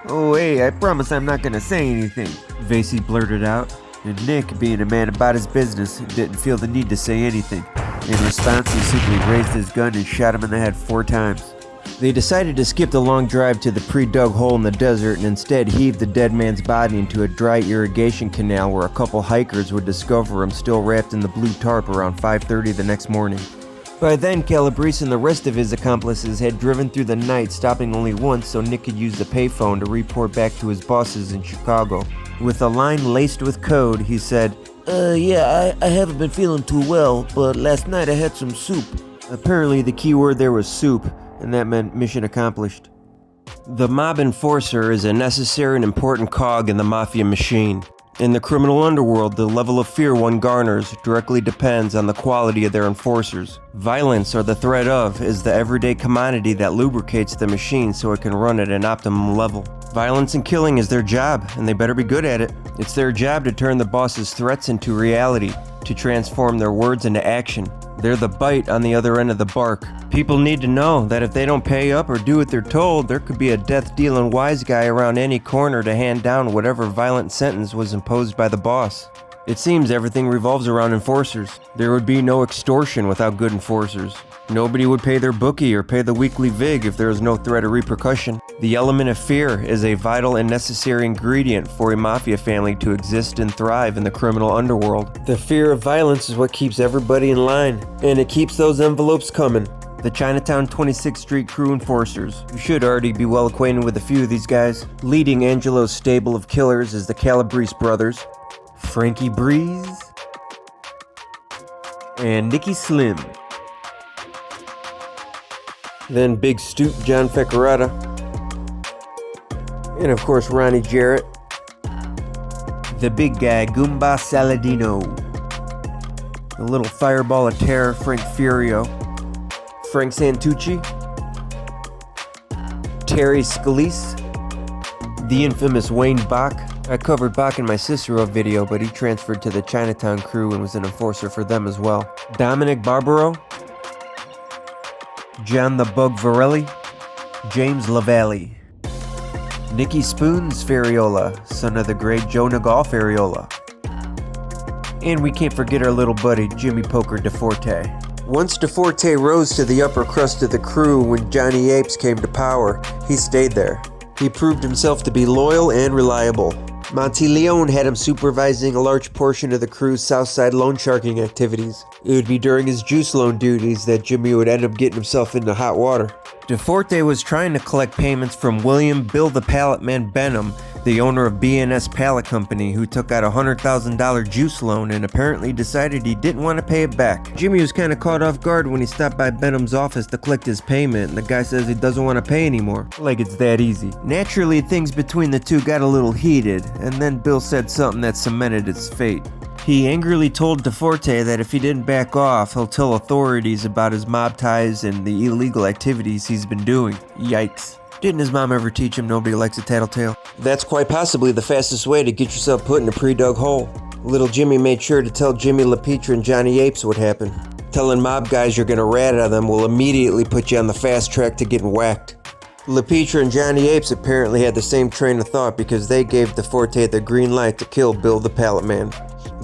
"Oh hey, I promise I'm not gonna say anything," Vasey blurted out, and Nick, being a man about his business, didn't feel the need to say anything. In response, he simply raised his gun and shot him in the head 4 times. They decided to skip the long drive to the pre-dug hole in the desert and instead heaved the dead man's body into a dry irrigation canal where a couple hikers would discover him still wrapped in the blue tarp around 5:30 the next morning. By then, Calabrese and the rest of his accomplices had driven through the night, stopping only once so Nick could use the payphone to report back to his bosses in Chicago. With a line laced with code, he said, I haven't been feeling too well, but last night I had some soup." Apparently the key word there was soup, and that meant mission accomplished. The mob enforcer is a necessary and important cog in the mafia machine. In the criminal underworld, the level of fear one garners directly depends on the quality of their enforcers. Violence, or the threat of, is the everyday commodity that lubricates the machine so it can run at an optimum level. Violence and killing is their job, and they better be good at it. It's their job to turn the boss's threats into reality, to transform their words into action. They're the bite on the other end of the bark. People need to know that if they don't pay up or do what they're told, there could be a death-dealing wise guy around any corner to hand down whatever violent sentence was imposed by the boss. It seems everything revolves around enforcers. There would be no extortion without good enforcers. Nobody would pay their bookie or pay the weekly vig if there was no threat of repercussion. The element of fear is a vital and necessary ingredient for a mafia family to exist and thrive in the criminal underworld. The fear of violence is what keeps everybody in line, and it keeps those envelopes coming. The Chinatown 26th Street Crew enforcers. You should already be well acquainted with a few of these guys. Leading Angelo's stable of killers is the Calabrese brothers, Frankie Breeze, and Nicky Slim. Then Big Stoop John Fecarata, and of course Ronnie Jarrett. The big guy Goomba Saladino. The little fireball of terror Frank Furio. Frank Santucci. Terry Scalise. The infamous Wayne Bach. I covered Bach in my Cicero video, but he transferred to the Chinatown crew and was an enforcer for them as well. Dominic Barbaro. John the Bug Varelli. James LaValle. Nicky Spoons Ferriola, son of the great Joe Nagal Ferriola. And we can't forget our little buddy, Jimmy Poker DeForte. Once DeForte rose to the upper crust of the crew when Johnny Apes came to power, he stayed there. He proved himself to be loyal and reliable. Monty Leone had him supervising a large portion of the crew's Southside loan sharking activities. It would be during his juice loan duties that Jimmy would end up getting himself into hot water. DeForte was trying to collect payments from William Bill the Pallet Man Benham, the owner of B&S Pallet Company, who took out a $100,000 juice loan and apparently decided he didn't want to pay it back. Jimmy was kind of caught off guard when he stopped by Benham's office to collect his payment, and the guy says he doesn't want to pay anymore. Like it's that easy. Naturally, things between the two got a little heated, and then Bill said something that cemented its fate. He angrily told DeForte that if he didn't back off, he'll tell authorities about his mob ties and the illegal activities he's been doing. Yikes. Didn't his mom ever teach him nobody likes a tattletale? That's quite possibly the fastest way to get yourself put in a pre-dug hole. Little Jimmy made sure to tell Jimmy LaPetra and Johnny Apes what happened. Telling mob guys you're gonna rat at them will immediately put you on the fast track to getting whacked. LaPetra and Johnny Apes apparently had the same train of thought because they gave DeForte the green light to kill Bill the Pallet Man.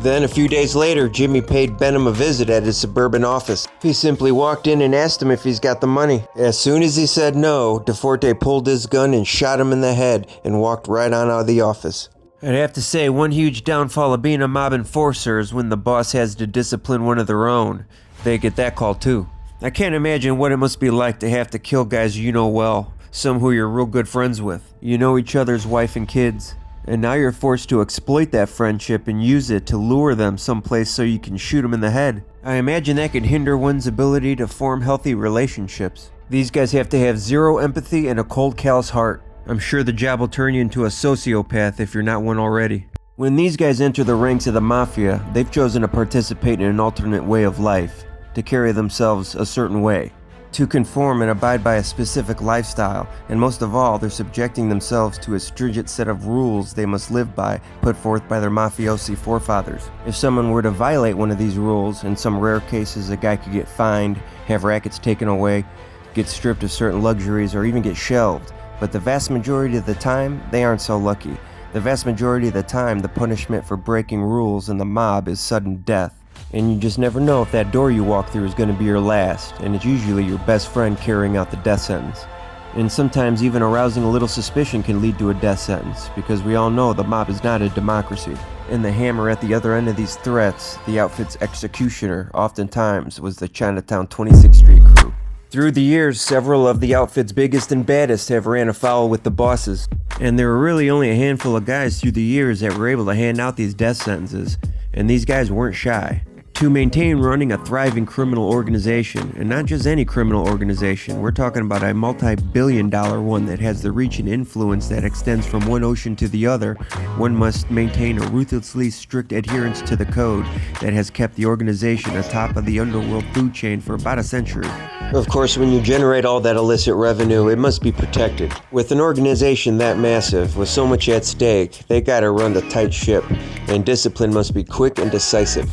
Then, a few days later, Jimmy paid Benham a visit at his suburban office. He simply walked in and asked him if he's got the money. As soon as he said no, DeForte pulled his gun and shot him in the head and walked right on out of the office. I'd have to say, one huge downfall of being a mob enforcer is when the boss has to discipline one of their own. They get that call too. I can't imagine what it must be like to have to kill guys you know well, some who you're real good friends with. You know each other's wife and kids. And now you're forced to exploit that friendship and use it to lure them someplace so you can shoot them in the head. I imagine that could hinder one's ability to form healthy relationships. These guys have to have zero empathy and a cold, callous heart. I'm sure the job will turn you into a sociopath if you're not one already. When these guys enter the ranks of the mafia, they've chosen to participate in an alternate way of life, to carry themselves a certain way, to conform and abide by a specific lifestyle, and most of all, they're subjecting themselves to a stringent set of rules they must live by, put forth by their mafiosi forefathers. If someone were to violate one of these rules, in some rare cases a guy could get fined, have rackets taken away, get stripped of certain luxuries, or even get shelved. But the vast majority of the time, they aren't so lucky. The vast majority of the time, the punishment for breaking rules in the mob is sudden death. And you just never know if that door you walk through is going to be your last, and it's usually your best friend carrying out the death sentence. And sometimes even arousing a little suspicion can lead to a death sentence, because we all know the mob is not a democracy. And the hammer at the other end of these threats, the outfit's executioner, oftentimes was the Chinatown 26th Street crew. Through the years, several of the outfit's biggest and baddest have ran afoul with the bosses. And there were really only a handful of guys through the years that were able to hand out these death sentences, and these guys weren't shy. To maintain running a thriving criminal organization, and not just any criminal organization, we're talking about a multi-billion-dollar one that has the reach and influence that extends from one ocean to the other, one must maintain a ruthlessly strict adherence to the code that has kept the organization atop of the underworld food chain for about a century. Of course, when you generate all that illicit revenue, it must be protected. With an organization that massive, with so much at stake, they gotta run the tight ship, and discipline must be quick and decisive.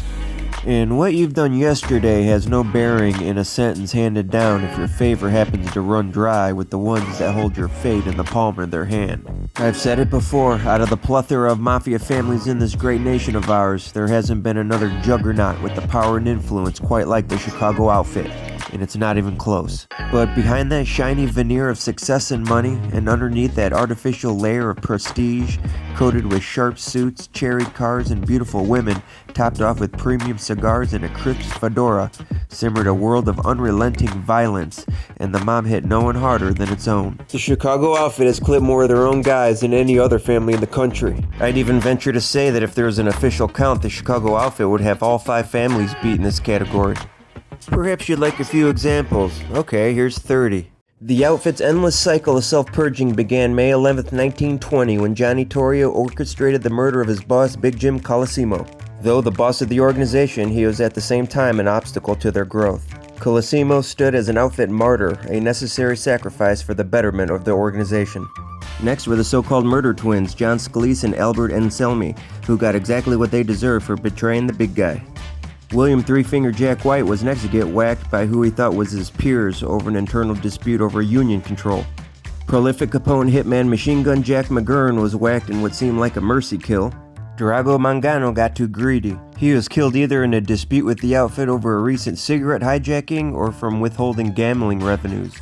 And what you've done yesterday has no bearing in a sentence handed down if your favor happens to run dry with the ones that hold your fate in the palm of their hand. I've said it before, out of the plethora of mafia families in this great nation of ours, there hasn't been another juggernaut with the power and influence quite like the Chicago outfit. And it's not even close. But behind that shiny veneer of success and money, and underneath that artificial layer of prestige, coated with sharp suits, cherried cars, and beautiful women, topped off with premium cigars and a crisp fedora, simmered a world of unrelenting violence, and the mob hit no one harder than its own. The Chicago outfit has clipped more of their own guys than any other family in the country. I'd even venture to say that if there was an official count, the Chicago outfit would have all 5 families beat in this category. Perhaps you'd like a few examples. Okay, here's 30. The outfit's endless cycle of self-purging began May 11th, 1920, when Johnny Torrio orchestrated the murder of his boss, Big Jim Colosimo. Though the boss of the organization, he was at the same time an obstacle to their growth. Colosimo stood as an outfit martyr, a necessary sacrifice for the betterment of the organization. Next were the so-called murder twins, John Scalise and Albert Anselmi, who got exactly what they deserved for betraying the big guy. William Three-Finger Jack White was next to get whacked by who he thought was his peers over an internal dispute over union control. Prolific Capone hitman Machine Gun Jack McGurn was whacked in what seemed like a mercy kill. Drago Mangano got too greedy. He was killed either in a dispute with the outfit over a recent cigarette hijacking or from withholding gambling revenues.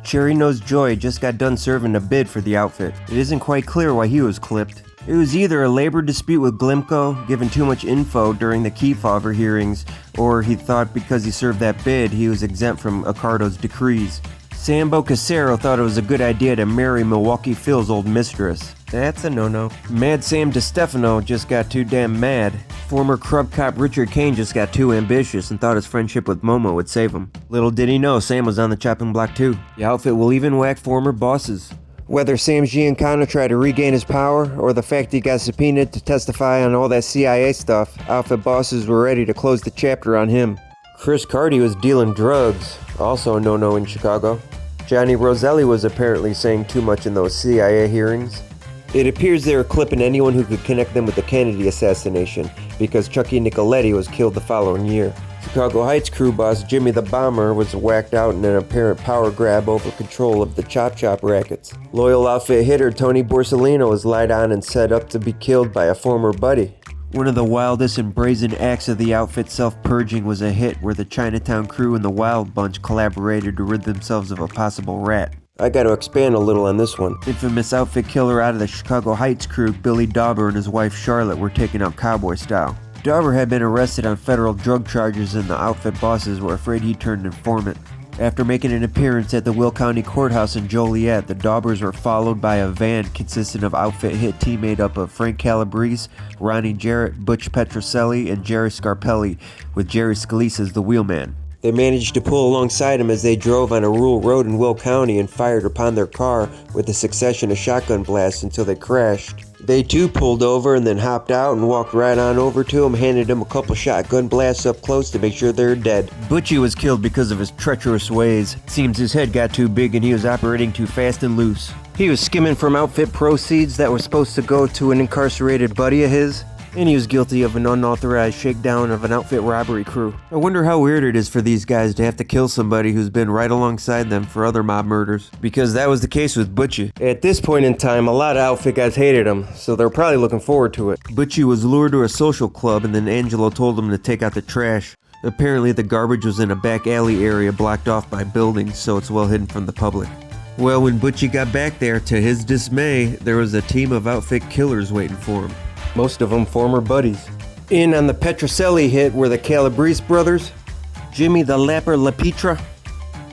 Cherry Nose Joy just got done serving a bid for the outfit. It isn't quite clear why he was clipped. It was either a labor dispute with Glimco, given too much info during the Kefauver hearings, or he thought because he served that bid, he was exempt from Accardo's decrees. Sambo Casero thought it was a good idea to marry Milwaukee Phil's old mistress. That's a no-no. Mad Sam DeStefano just got too damn mad. Former Crub Cop Richard Kane just got too ambitious and thought his friendship with Momo would save him. Little did he know Sam was on the chopping block too. The outfit will even whack former bosses. Whether Sam Giancana tried to regain his power, or the fact he got subpoenaed to testify on all that CIA stuff, outfit bosses were ready to close the chapter on him. Chris Carty was dealing drugs, also a no-no in Chicago. Johnny Roselli was apparently saying too much in those CIA hearings. It appears they were clipping anyone who could connect them with the Kennedy assassination, because Chucky Nicoletti was killed the following year. Chicago Heights crew boss Jimmy the Bomber was whacked out in an apparent power grab over control of the Chop Chop rackets. Loyal outfit hitter Tony Borsellino was lied on and set up to be killed by a former buddy. One of the wildest and brazen acts of the outfit self-purging was a hit where the Chinatown crew and the Wild Bunch collaborated to rid themselves of a possible rat. I gotta expand a little on this one. Infamous outfit killer out of the Chicago Heights crew, Billy Dauber and his wife Charlotte were taken out cowboy style. Dauber had been arrested on federal drug charges and the outfit bosses were afraid he turned informant. After making an appearance at the Will County Courthouse in Joliet, the Daubers were followed by a van consisting of outfit hit team made up of Frank Calabrese, Ronnie Jarrett, Butch Petrocelli, and Jerry Scarpelli, with Jerry Scalise as the wheelman. They managed to pull alongside him as they drove on a rural road in Will County and fired upon their car with a succession of shotgun blasts until they crashed. They too pulled over and then hopped out and walked right on over to him, handed him a couple shotgun blasts up close to make sure they're dead. Butchie was killed because of his treacherous ways. Seems his head got too big and he was operating too fast and loose. He was skimming from outfit proceeds that were supposed to go to an incarcerated buddy of his. And he was guilty of an unauthorized shakedown of an outfit robbery crew. I wonder how weird it is for these guys to have to kill somebody who's been right alongside them for other mob murders. Because that was the case with Butchie. At this point in time, a lot of outfit guys hated him, so they're probably looking forward to it. Butchie was lured to a social club and then Angelo told him to take out the trash. Apparently the garbage was in a back alley area blocked off by buildings, so it's well hidden from the public. Well, when Butchie got back there, to his dismay, there was a team of outfit killers waiting for him. Most of them former buddies. In on the Petrocelli hit were the Calabrese brothers, Jimmy the Lapper LaPietra,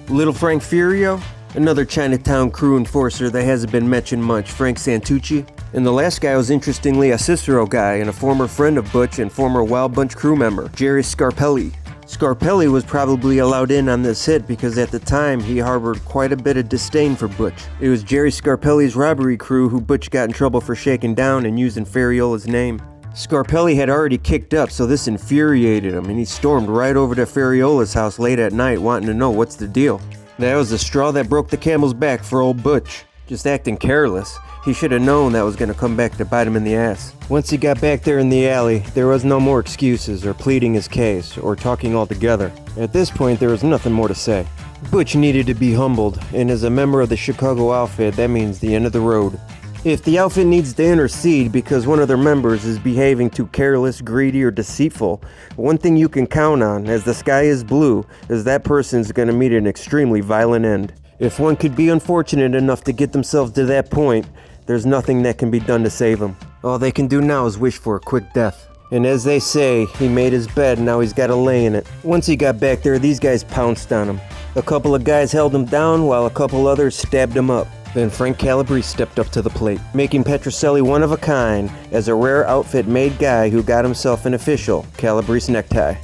Little Frank Furio, another Chinatown crew enforcer that hasn't been mentioned much, Frank Santucci, and the last guy was interestingly a Cicero guy and a former friend of Butch and former Wild Bunch crew member, Jerry Scarpelli. Scarpelli was probably allowed in on this hit because at the time he harbored quite a bit of disdain for Butch. It was Jerry Scarpelli's robbery crew who Butch got in trouble for shaking down and using Fariola's name. Scarpelli had already kicked up, so this infuriated him and he stormed right over to Fariola's house late at night wanting to know what's the deal. That was the straw that broke the camel's back for old Butch. Just acting careless. He should have known that was going to come back to bite him in the ass. Once he got back there in the alley, there was no more excuses or pleading his case or talking altogether. At this point, there was nothing more to say. Butch needed to be humbled, and as a member of the Chicago outfit, that means the end of the road. If the outfit needs to intercede because one of their members is behaving too careless, greedy, or deceitful, one thing you can count on, as the sky is blue, is that person's going to meet an extremely violent end. If one could be unfortunate enough to get themselves to that point, there's nothing that can be done to save him. All they can do now is wish for a quick death. And as they say, he made his bed, now he's got to lay in it. Once he got back there, these guys pounced on him. A couple of guys held him down, while a couple others stabbed him up. Then Frank Calabrese stepped up to the plate, making Petrocelli one of a kind, as a rare outfit-made guy who got himself an official Calabrese necktie.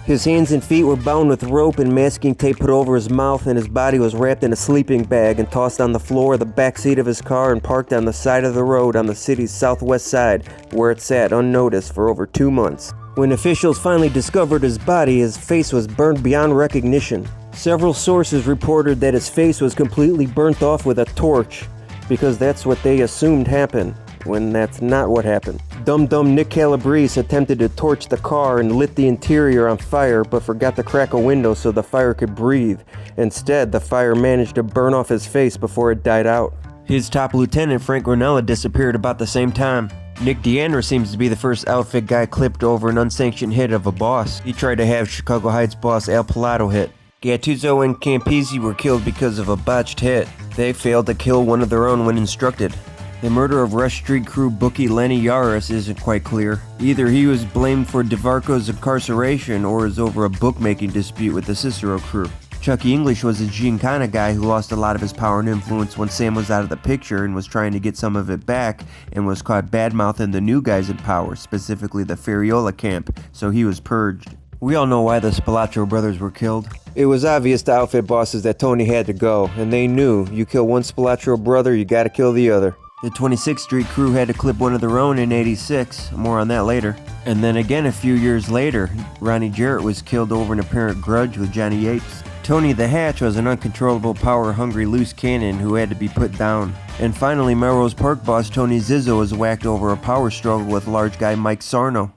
His hands and feet were bound with rope and masking tape put over his mouth, and his body was wrapped in a sleeping bag and tossed on the floor of the back seat of his car and parked on the side of the road on the city's southwest side, where it sat unnoticed for over 2 months. When officials finally discovered his body, his face was burned beyond recognition. Several sources reported that his face was completely burnt off with a torch, because that's what they assumed happened, when that's not what happened. Dum-dum Nick Calabrese attempted to torch the car and lit the interior on fire, but forgot to crack a window so the fire could breathe. Instead, the fire managed to burn off his face before it died out. His top lieutenant, Frank Granella, disappeared about the same time. Nick Deandra seems to be the first outfit guy clipped over an unsanctioned hit of a boss. He tried to have Chicago Heights boss Al Pilato hit. Gattuso and Campisi were killed because of a botched hit. They failed to kill one of their own when instructed. The murder of Rush Street crew bookie Lenny Yaris isn't quite clear. Either he was blamed for DeVarco's incarceration or is over a bookmaking dispute with the Cicero crew. Chucky English was a Giancana guy who lost a lot of his power and influence when Sam was out of the picture and was trying to get some of it back and was caught badmouthing the new guys in power, specifically the Ferriola camp, so he was purged. We all know why the Spilotro brothers were killed. It was obvious to outfit bosses that Tony had to go, and they knew you kill one Spilotro brother, you gotta kill the other. The 26th Street crew had to clip one of their own in '86, more on that later. And then again a few years later, Ronnie Jarrett was killed over an apparent grudge with Johnny Yates. Tony the Hatch was an uncontrollable, power-hungry loose cannon who had to be put down. And finally, Melrose Park boss Tony Zizzo was whacked over a power struggle with large guy Mike Sarno.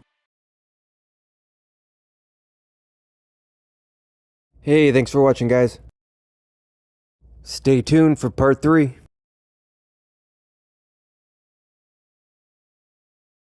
Hey, thanks for watching, guys. Stay tuned for part 3.